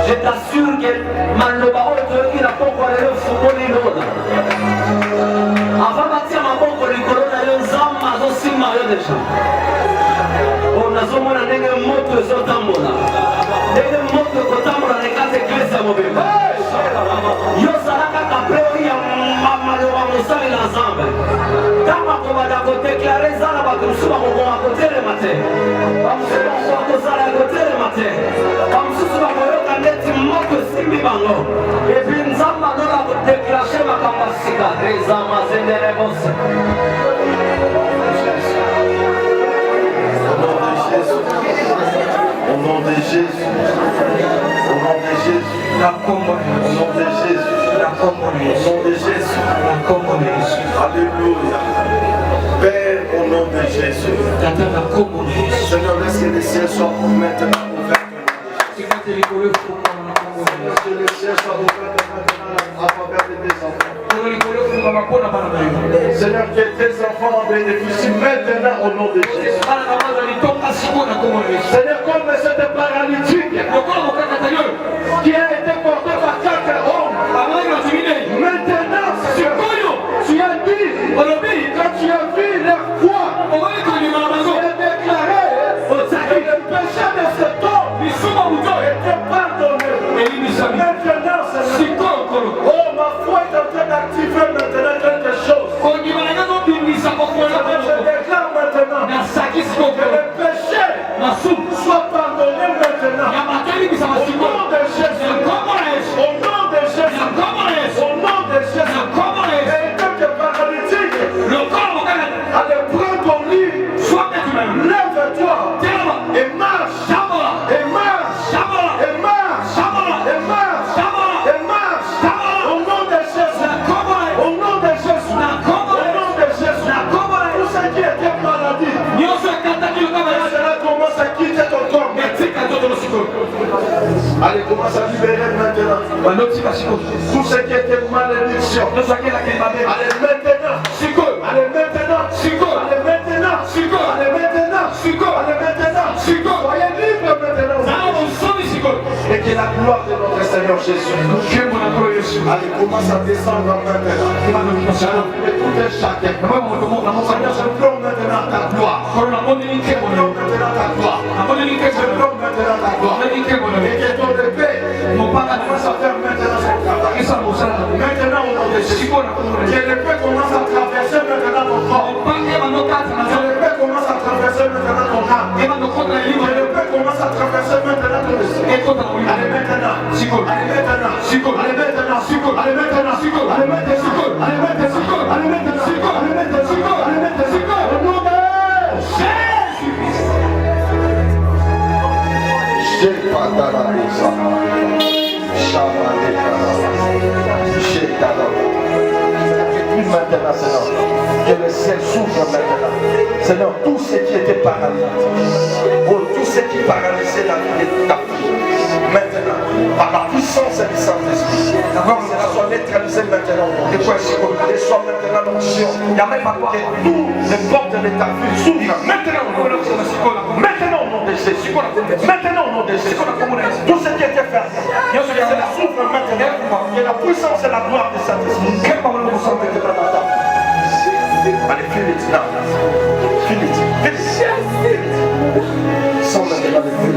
Je t'assure que maloba oyo qui n'a pas encore le fukoli lola. Avant batia maboko likolo na yo nzamba azosimba yo deja. Nazomona ndenge moto ezotambola. Ndenge moto ekotambola na kati eklesi ya mobimba. Yo ozalaka kapeo ya maloba mosali na nzambe. Ntango akobanda kodeklare eza na bato mosusu bakokoma kotelema te. Bamosusu bakoka kozala ya kotelema te. Bamosusu bakoyoka neti moto esimbi bango. Epi nzambe azola kodeklare makambo ya sika. Eza mazendele bose. Au nom de Jésus, au nom de Jésus, la commune, au nom de Jésus, la commune, au nom de Jésus, la commune. Alléluia. Père, au nom de Jésus, La commune. Seigneur, laisse que les ciels soient maintenant ouverts. Que les ciels soient ouverts maintenant à faveur de tes enfants. Seigneur, que tes enfants en bénéficient maintenant au nom de Jésus. Seigneur, comme cette paralytique qui a été porté par 4 hommes, maintenant, tu as dit, quand tu as vu leur foi, tu as déclaré que le péché de cet homme était pardonné. Maintenant, Seigneur, oh, ma foi est en train d'activer maintenant quelque chose. Je déclare maintenant que le péché soit pardonné maintenant. Au nom de Jésus. Au nom de Tout ce qui était malédiction. Allez maintenant. Allez maintenant. Allez maintenant. Allez maintenant. Allez maintenant. Soyez libres maintenant. Et que la gloire de notre Seigneur Jésus. Allez, commence à descendre maintenant. Et tout est chacun. Seigneur, je pleure maintenant ta gloire. Je pleure maintenant ta gloire. Je pleure maintenant ta gloire. Et que ton épée commence à faire maintenant son travail. Maintenant, au nom de Jésus. Que l'épée commence à traverser maintenant ton corps. Que l'épée commence à traverser maintenant ton âme. Que l'épée commence à traverser maintenant ton esprit. Allez maintenant. Allez maintenant. Allez maintenant. Allez maintenant. Allez maintenant. Allez maintenant. Allez maintenant. Allez maintenant. Allez maintenant. Au nom de Jésus-Christ. Maintenant, Seigneur, que le ciel s'ouvre maintenant. Seigneur, tout ce qui était paralysé, tout ce qui paralysait la vie de ta fille, maintenant, par la puissance du Saint-Esprit, cela soit neutralisé maintenant. Et soit maintenant l'onction. Il n'y a même pas que tous les portes de ta fille s'ouvrent maintenant. Maintenant, au nom de Jésus. Maintenant, au nom de Jésus. Tout ce qui était fermé, cela s'ouvre maintenant. Et la puissance et la gloire du Saint-Esprit. Allez, finis là. Finis. Sans maintenant le feu.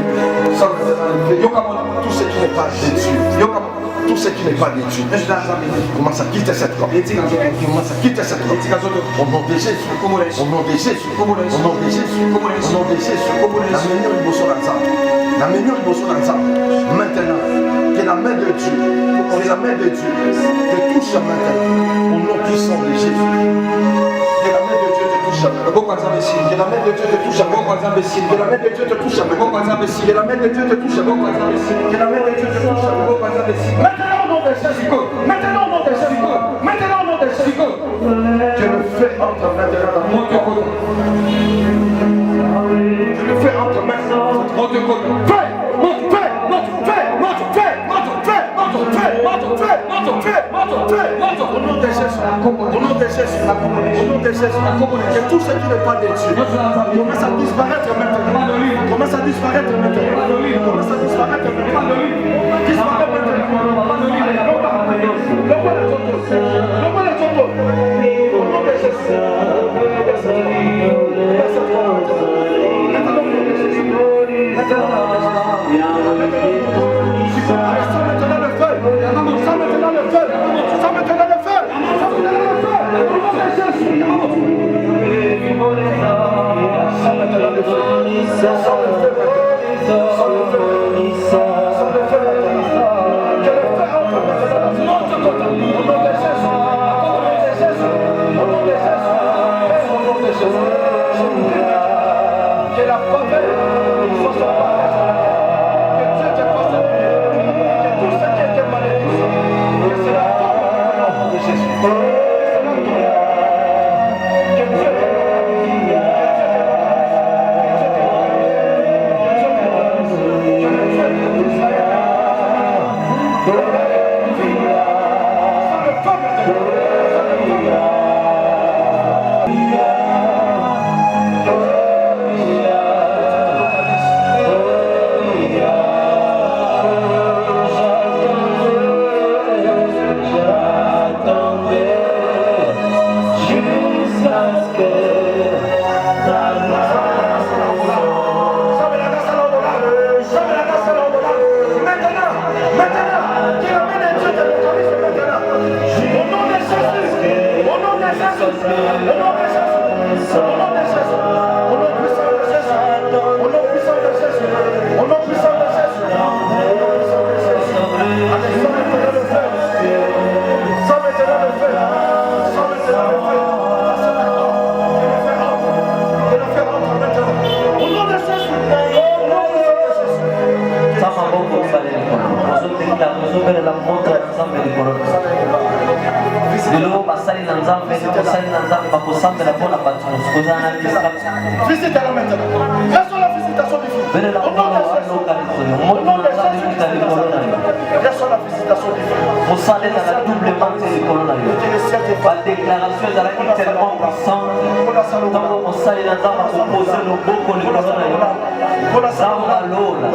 Tout ce qui n'est pas de Dieu. Tout ce qui n'est pas de Dieu. Commence à quitter cette corps. Commence à quitter cette corps. Au nom de Jésus. Au nom de Jésus. Au nom de Jésus. Au nom de Jésus. La meilleure maintenant, que la main de Dieu, te touche maintenant, au nom puissant de Jésus. Que la main de Dieu te touche maintenant. Que la main de Dieu te touche maintenant. Que la main de Dieu te touche maintenant. Que la main de Dieu te touche maintenant. Que la main de Dieu te touche maintenant. Maintenant au nom de Jésus. Maintenant au nom de Jésus. Maintenant au nom de Jésus. Que le feu entre maintenant dans mon cœur. Que le feu entre maintenant. Au nom de Jésus, que tout ce qui n'est pas de Dieu commence à disparaître maintenant. Commence à disparaître maintenant. Commence à disparaître maintenant. Disparaître maintenant. Au nom de Reçois la visitation divine. Moussale dans la double partie du corona. La déclaration de la vie tellement puissante. Tant que Moussale dans la composé le beau pour le corona. Zamba Lola.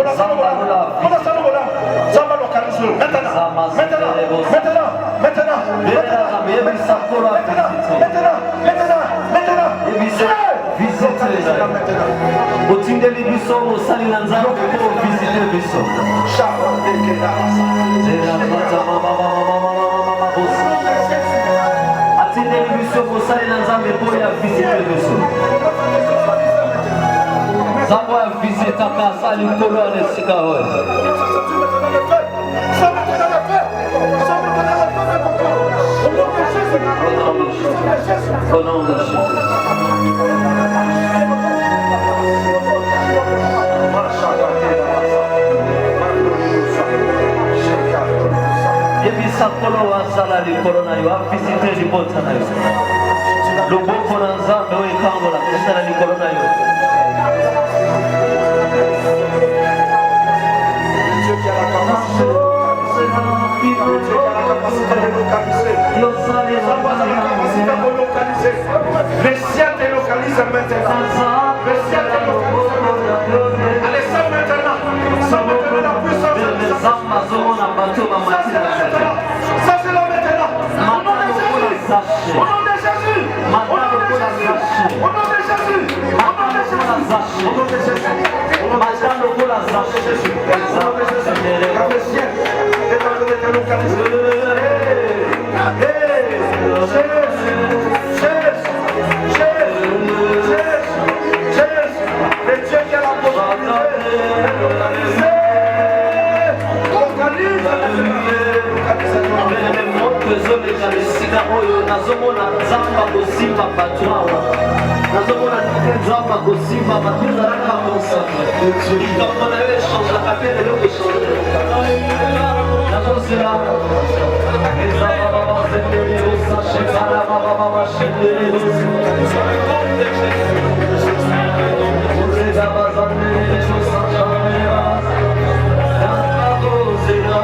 Otindeli biso mosali na nzambe po visite biso. Atindeli biso mosali na nzambe po ya visite biso. Nzambe ya visitaka asali nkolo ya esika oyo. Au nom de Jésus. Yebisa kolo wasala likolo na yo afisite libota na yo loboko na nzambe oyo ekangola kosala likolo na yo. Le ciel te localise maintenant. Le ciel te localise maintenant. Allez, ça maintenant. Ça maintenant la puissance de Dieu. Ça c'est là maintenant. Au nom de Jésus. Au nom de Jésus. Au nom de Jésus. Au nom de Jésus. Au nom de Jésus. Au nom de Jésus. Au nom de Jésus. Le ciel est en train de te localiser. nazomona nzamba kosimba bato awa nazomona nzamba kosimba bato ezalaka mosaka likambo na yo echangeaka mpe lelo echange nazosela ezala babazendele osashekala babababashendele ozega bazandele osachamela yanagozela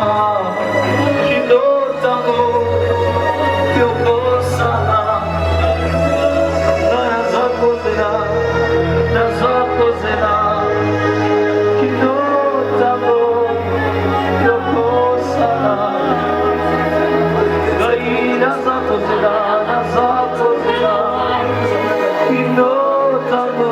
kindotango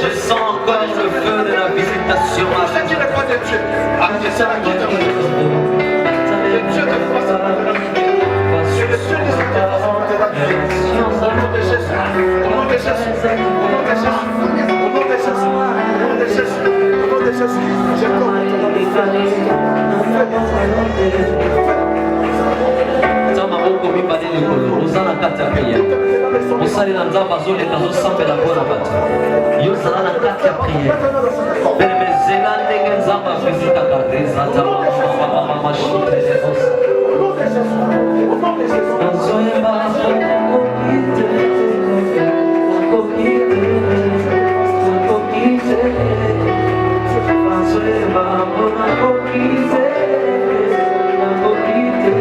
Je sens encore le feu de la visitation. Osali na nzambe azoleka azosambela mpona bato yo zala na kati ya priere pene bezela ndenge nzambe avizitaka rezata mashitelebosa nazoyeba nakokite nazoyeba mpona kokite nakokite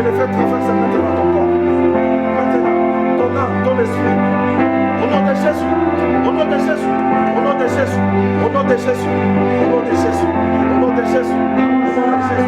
le fais traverser maintenant ton corps. Maintenant, ton âme, ton esprit. Au nom de Jésus, au nom de Jésus, au nom de Jésus, au nom de Jésus, au nom de Jésus, au nom de Jésus, au nom de Jésus.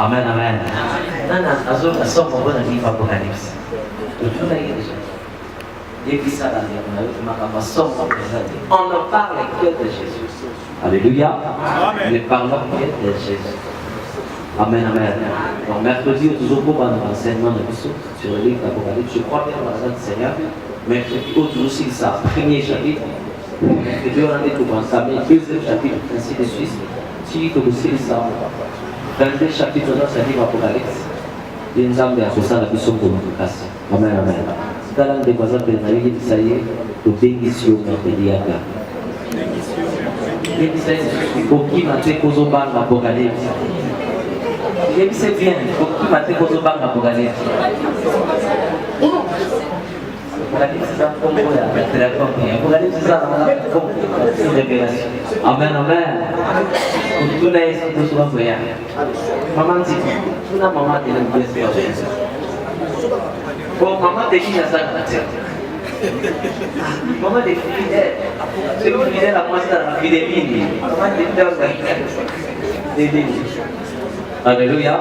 Amen, amen. Nana, azul na somo bona ni Apocalypse. Tutuna igreja. Et puis ça va dire, on ne parle que de Jésus. Alléluia. Nous ne parlons que de Jésus. Amen, amen. Donc mercredi, toujours pour un enseignement de sur le livre d'Apocalypse. Je crois bien dans la salle du Seigneur. Mercredi, toujours aussi ça, premier chapitre. Mercredi, on a dit tout ensemble, deuxième chapitre, ainsi de suite. Si tu aussi ça, 22 chapitres dans ce livre d'Apocalypse. Nous avons des ça la puissance de notre classe. Amen, amen. Dalam de bazar de nabi saya to bengisio merpediaga. Il dit Boki mate kozo bang Apocalypse. Il dit c'est bien, Boki mate kozo bang Apocalypse. Apocalypse ça comme ya, très comme Apocalypse ça comme révélation. Amen, amen. Tout là est tout souvent voyant. Maman dit, tu n'as maman de l'espérance. Bon, maman de qui n'a ça? Maman de fidèle. C'est une fidèle à moi, c'est la fidélité. Maman de fidèle. Alléluia.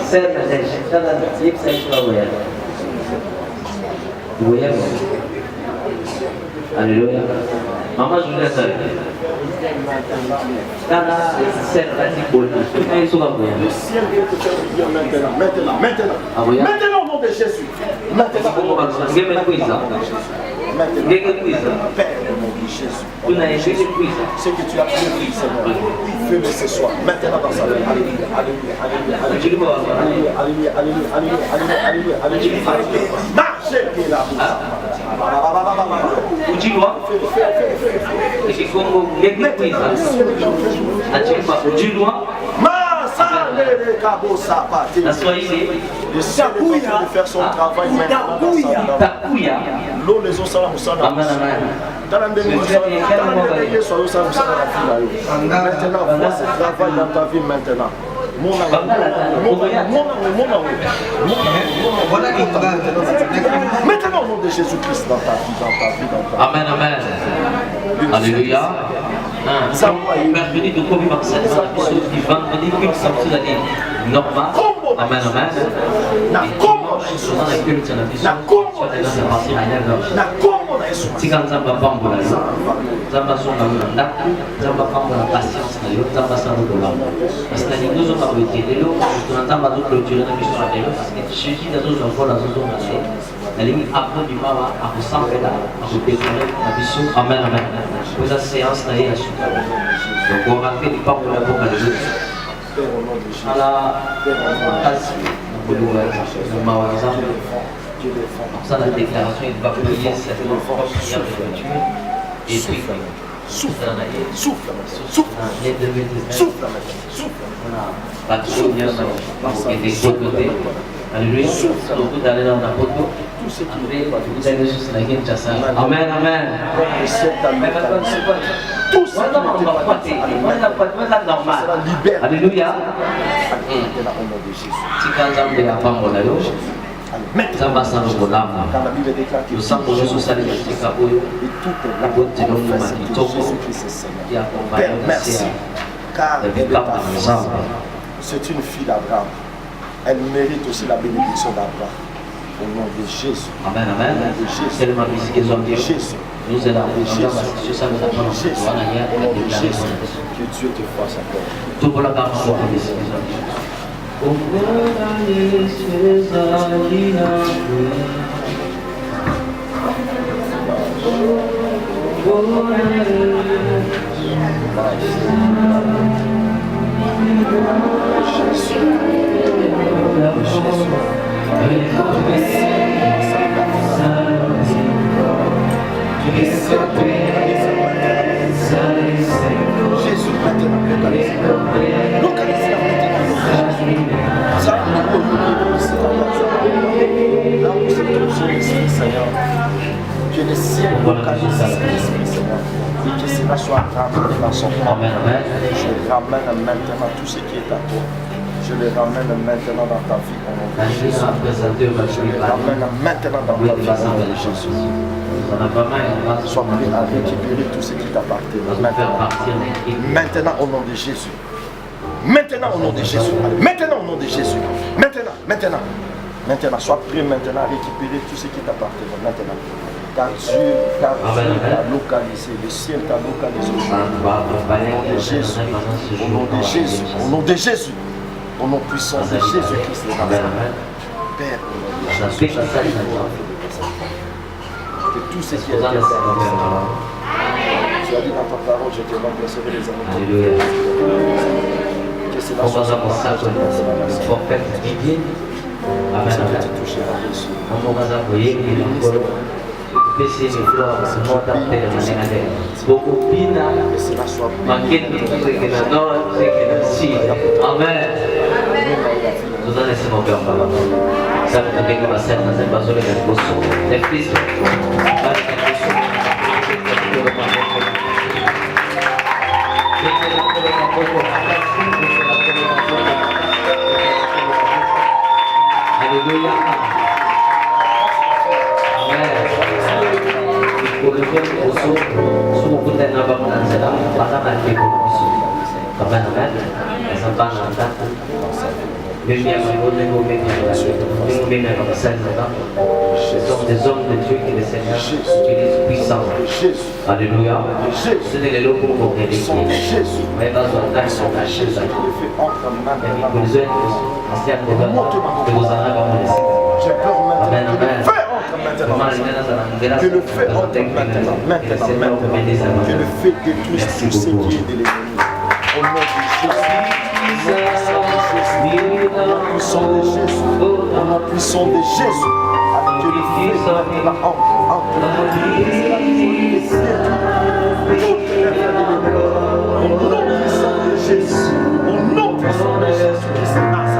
C'est la lèche. Ça la lèche, ça y est, voyage. Voyage. Alléluia. Maman, je vous laisse. Dans la scène, la bonne. Le ciel vient te faire bien maintenant. Maintenant au nom de Jésus. Maintenant. maintenant. Père, au nom de Jésus. Ce que tu as prévu, Seigneur, fais-le ce soir. Maintenant dans sa vie. Alléluia, alléluia, alléluia, alléluia, alléluia, alléluia, alléluia, alléluia, alléluia, alléluia. Marchez, qui est là. Ujilwa ikikongo ngeke kwiza achimba ujilwa na Swahili de faire son travail maintenant dans sa vie. L'eau les os la musana. Amen amen. Maintenant, vois ce travail dans ta vie maintenant. Maintenant au nom de Jésus-Christ dans ta vie, dans ta vie, dans ta vie. Amen, amen. Alléluia. Bienvenue de Kobe Marcel, l'épisode du vendredi, une sortie d'année normale. Amen, amen. Souvent la culte, la vision, soit déjà c'est parti à 9h. Si quand ça va pas en boulot, ça va son amour, ça va pas en patience, ça va s'en vouloir. Parce que nous sommes pas bloqués. Et nous, on entend pas d'autres clôturer la mission à l'heure parce que je dis dans nos enfants, dans nos enfants, la limite après du mal à vous sentir là, à vous découvrir la mission. Amen, amen. Pour la séance, là, il y a la suite. Donc on va faire du pas pour la boca de Dieu. À la case, on peut l'ouvrir. Ça, la déclaration, il va prier cette force prière de voiture. Et puis, souffle, souffle, souffle, souffle, souffle. Pas de souvenir, parce qu'il est de côté. Alléluia. Surtout d'aller dans la photo. Après, vous allez juste la gueule, ça. Amen, amen. Tout ça, on va pas normal. Alléluia. Si quand on est la femme, on a l'eau. Zamba sana kolama usambo Yesu sali katika huyo wote ndio makitoko ya Père, merci car c'est une fille d'Abraham. Elle mérite aussi la bénédiction d'Abraham. Au nom de Jésus. Amen, amen. C'est le mari qui est en Jésus. Nous sommes là sur ça nous appelons que Dieu te fasse encore. Tout pour la part de Jésus. Oh, Que les ciels localisent l'Esprit, Seigneur, et que cela soit ramené dans son corps. Je ramène maintenant tout ce qui est à toi. Je le ramène maintenant dans ta vie. Je le ramène maintenant dans ta vie. Sois prêt à récupérer tout ce qui t'appartient. Maintenant au nom de Jésus. Maintenant au nom de Jésus. Maintenant au nom de Jésus. Maintenant. Maintenant, sois prêt maintenant à récupérer tout ce qui t'appartient. Maintenant. Car Dieu t'a localisé, le ciel t'a localisé. Au nom de Jésus. Au nom de Jésus. Au nom de Jésus. Au nom puissant de Jésus-Christ. Père, au nom de Jésus. Que tout ce qui est à toi. Tu as dit dans ta parole, je te remplacerai les amis. Que cela soit le prophète Didier. Amen. Pese ni flora mota pele manene beaucoup pina makeni kina no kina si amen nous allons laisser mon père papa ça nous donne quelque chose dans un bazar de bosso les fils alléluia. Sumo pun dan abang dan sedang pada nanti bisu. Kapan sampai nanti. Bibi yang boleh ngomong dengan pasal sedang. Ce sont des hommes de Dieu qui le Seigneur utilise puissamment. Alléluia. Ce n'est les locaux pour prédiquer. Mais dans un temps, ils sont cachés. Et pour les autres, anciens de vos arabes, on les sait. Amen, amen. maintenant. Que le feu entre maintenant. Que le feu détruise tout ce qui est de l'ennemi. Au nom de Jésus. Puissant de Jésus. Puissant de Jésus. Que le feu au nom puissant de Jésus. Au nom puissant de Jésus qui se passe.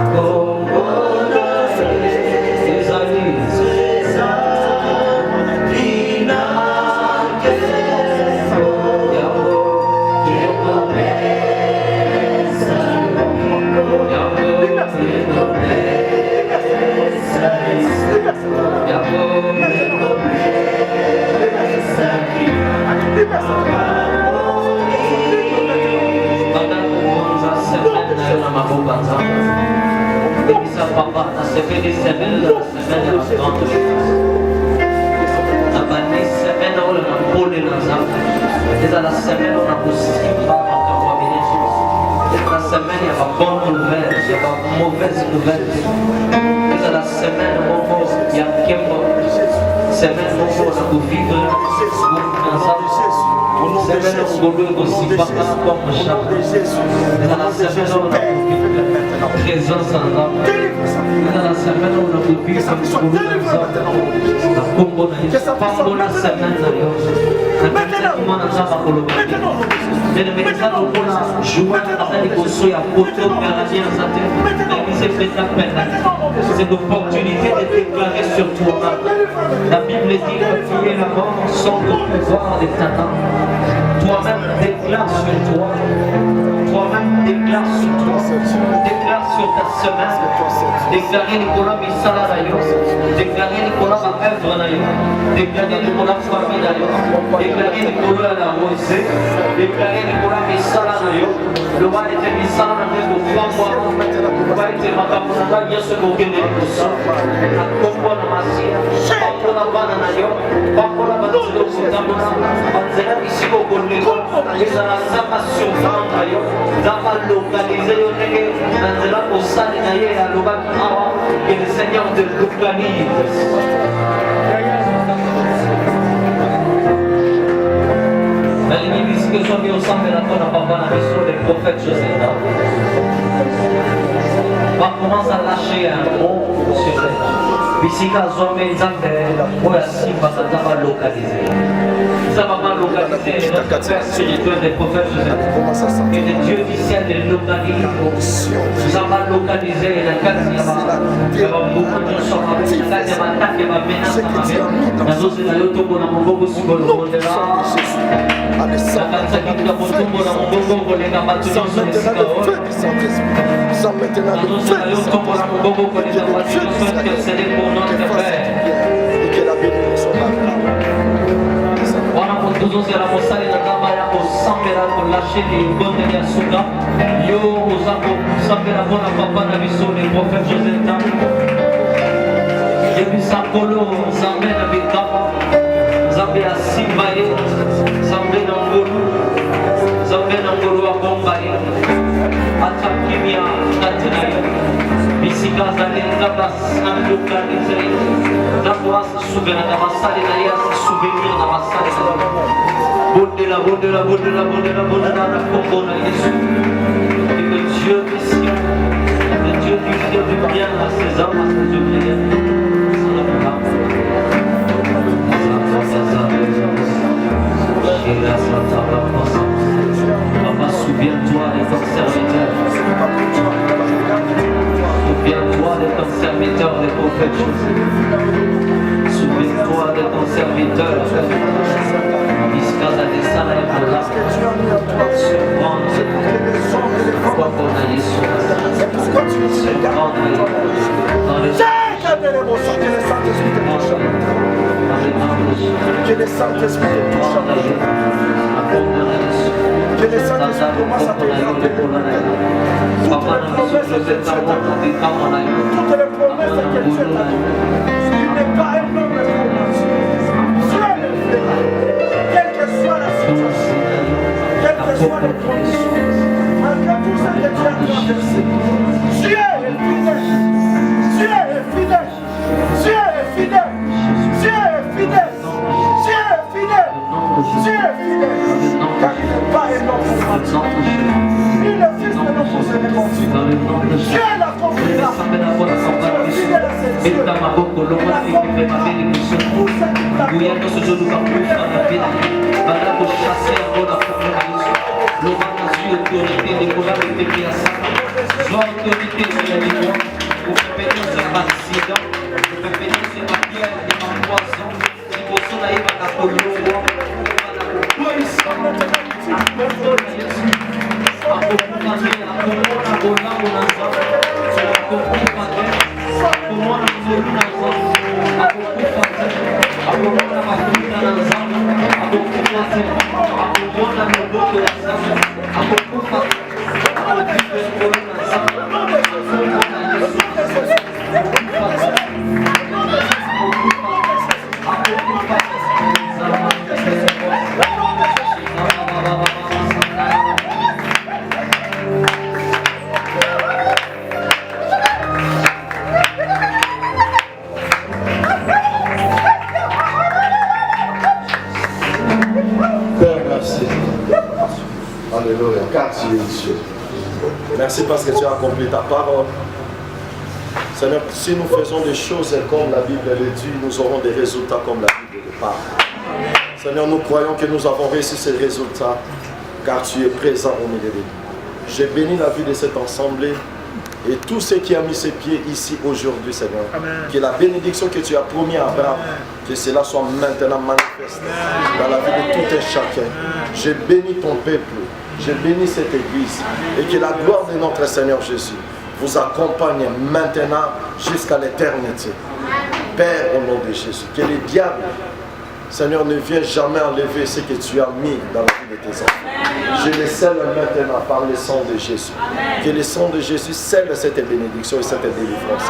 C'est l'opportunité de déclarer sur toi. La Bible dit que tu es la mort sans le pouvoir de ta main. Toi-même déclare sur toi. Toi-même déclare sur toi. Déclare sur ta semaine. Déclarer Nicolas Missala Rayo. Déclarer Nicolas ma œuvre Rayo. Déclarer Nicolas famille Rayo. Déclarer Nicolas la rosée. Déclarer Nicolas Missala Rayo. Le roi était Missala Rayo pour 3 mois. Le roi était Makamuna Yesu Bogene Kusa. La Kombo na Masia. Pambo na Bana Rayo. Pambo na Banzelo Kutamuna. Banzela Isiko Golego. Ezala Zama sur Fanta Rayo. Zama localisé yo nege. Banzela Osali na ye ya Loba Awa. Et le Seigneur te localise. L'église que soit mis au centre de la tonne à papa la mission des prophètes Joseph. On commence à lâcher un mot sur elle. Ici, quand on met des affaires, on va localiser. Ça va pas localiser notre père spirituel des prophètes Joseph. Et le Dieu du ciel les localise. Ça va localiser la case qui va beaucoup de choses. La case qui va menacer ma vie. La zone de l'auto, on a beaucoup de choses. Zambe a Simbaye, Zambe Nangolu, Zambe Nangolu a Bombaye, Atakimia, Natinaye, Bisika Zale, Zabas, Namlokalize, Zabas, Souvena, Namassale, Nayas, Souvenir, Namassale, Bondela, Bondela, Bondela, Bondela, Bondela, la Combo, Yesu, et le Dieu du ciel, le Dieu qui fait du bien à ses hommes, à ses ouvriers. Papa, souviens-toi de ton serviteur. Souviens-toi de ton serviteur, le prophète Joseph. Souviens-toi de ton serviteur. Iskaza de Sala et Mola. Surprendre. Pourquoi qu'on a les soins. Surprendre dans les que le Saint-Esprit te touche à nous. Que le Saint-Esprit commence à te garder. Toutes les promesses que Dieu t'a données, il n'est pas un homme de promesse. Dieu le fait. Quelle que soit la situation, quelles que soient les conditions, malgré tout ce que Dieu a traversé, Dieu est fidèle. Dieu est fidèle. Dieu est fidèle. Dieu notre Jésus. Tu es fidèle. Car il n'est pas un homme pour mentir. Ni le fils de l'homme pour se démentir. Dans le nom de Jésus. Tu es l'accomplisseur. Tu es fidèle à ses dieux. Meta maboko longa ekipe mabele biso. Nguya nyonso ezoluka kufa na pena. Banda kochasse yango na kombo na Yesu. Loba nazwi autorité likolo ya mipepe ya sata. Zwa autorité sur les lions. Mopepe nyonso ya baaccident. Mopepe nyonso ya bapiere ya bapoison. Liboso na ye bana kolongwa. Bana kokweyisa. Akombo na Yesu. Akokufa te. Akomona bolango na Nzambe. Akokufa te. Akomona mzolu na Nzambe. Akokufa te. Akomona mafuta na Nzambe. Akokufa te. Akomona loboko ya Nzambe. Akokufa te. Akokufa ekolo na Nzambe. Akomona Yesu. Akokufa te. Akokufa te. Père, merci. Alléluia. Car tu es Dieu. Merci parce que tu as accompli ta parole. Seigneur, si nous faisons des choses comme la Bible le dit, nous aurons des résultats comme la Bible le parle. Seigneur, nous croyons que nous avons réussi ces résultats car tu es présent au milieu de nous. J'ai béni la vie de cette assemblée et tout ce qui a mis ses pieds ici aujourd'hui, Seigneur. Amen. Que la bénédiction que tu as promis à Abraham, que cela soit maintenant manifeste dans la vie de tout un chacun. J'ai béni ton peuple, j'ai béni cette église et que la gloire de notre Seigneur Jésus vous accompagne maintenant jusqu'à l'éternité. Père, au nom de Jésus, que les diables, Seigneur, ne viennent jamais enlever ce que tu as mis dans la vie de tes enfants. Je les scelle maintenant par le sang de Jésus. Que le sang de Jésus scelle cette bénédiction et cette délivrance.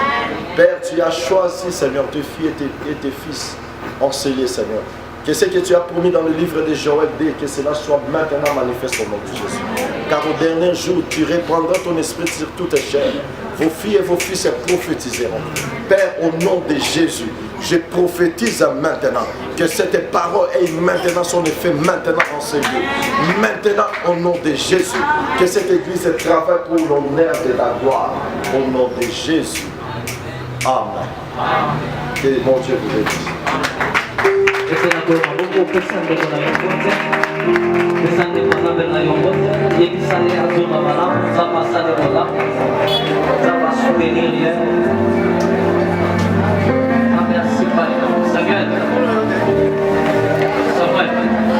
Père, tu as choisi, Seigneur, tes filles et tes fils enseignés, Seigneur. Que ce que tu as promis dans le livre de Joël dit, que cela soit maintenant manifeste au nom de Jésus. Car au dernier jour, tu répandras ton esprit sur toute chair. Vos filles et vos fils prophétiseront. Père, au nom de Jésus, je prophétise maintenant que cette parole ait maintenant son effet maintenant en ce lieu. Maintenant, au nom de Jésus, que cette église travaille pour l'honneur de la gloire. Au nom de Jésus. Amen. Que mon Dieu vous bénisse. Samuel.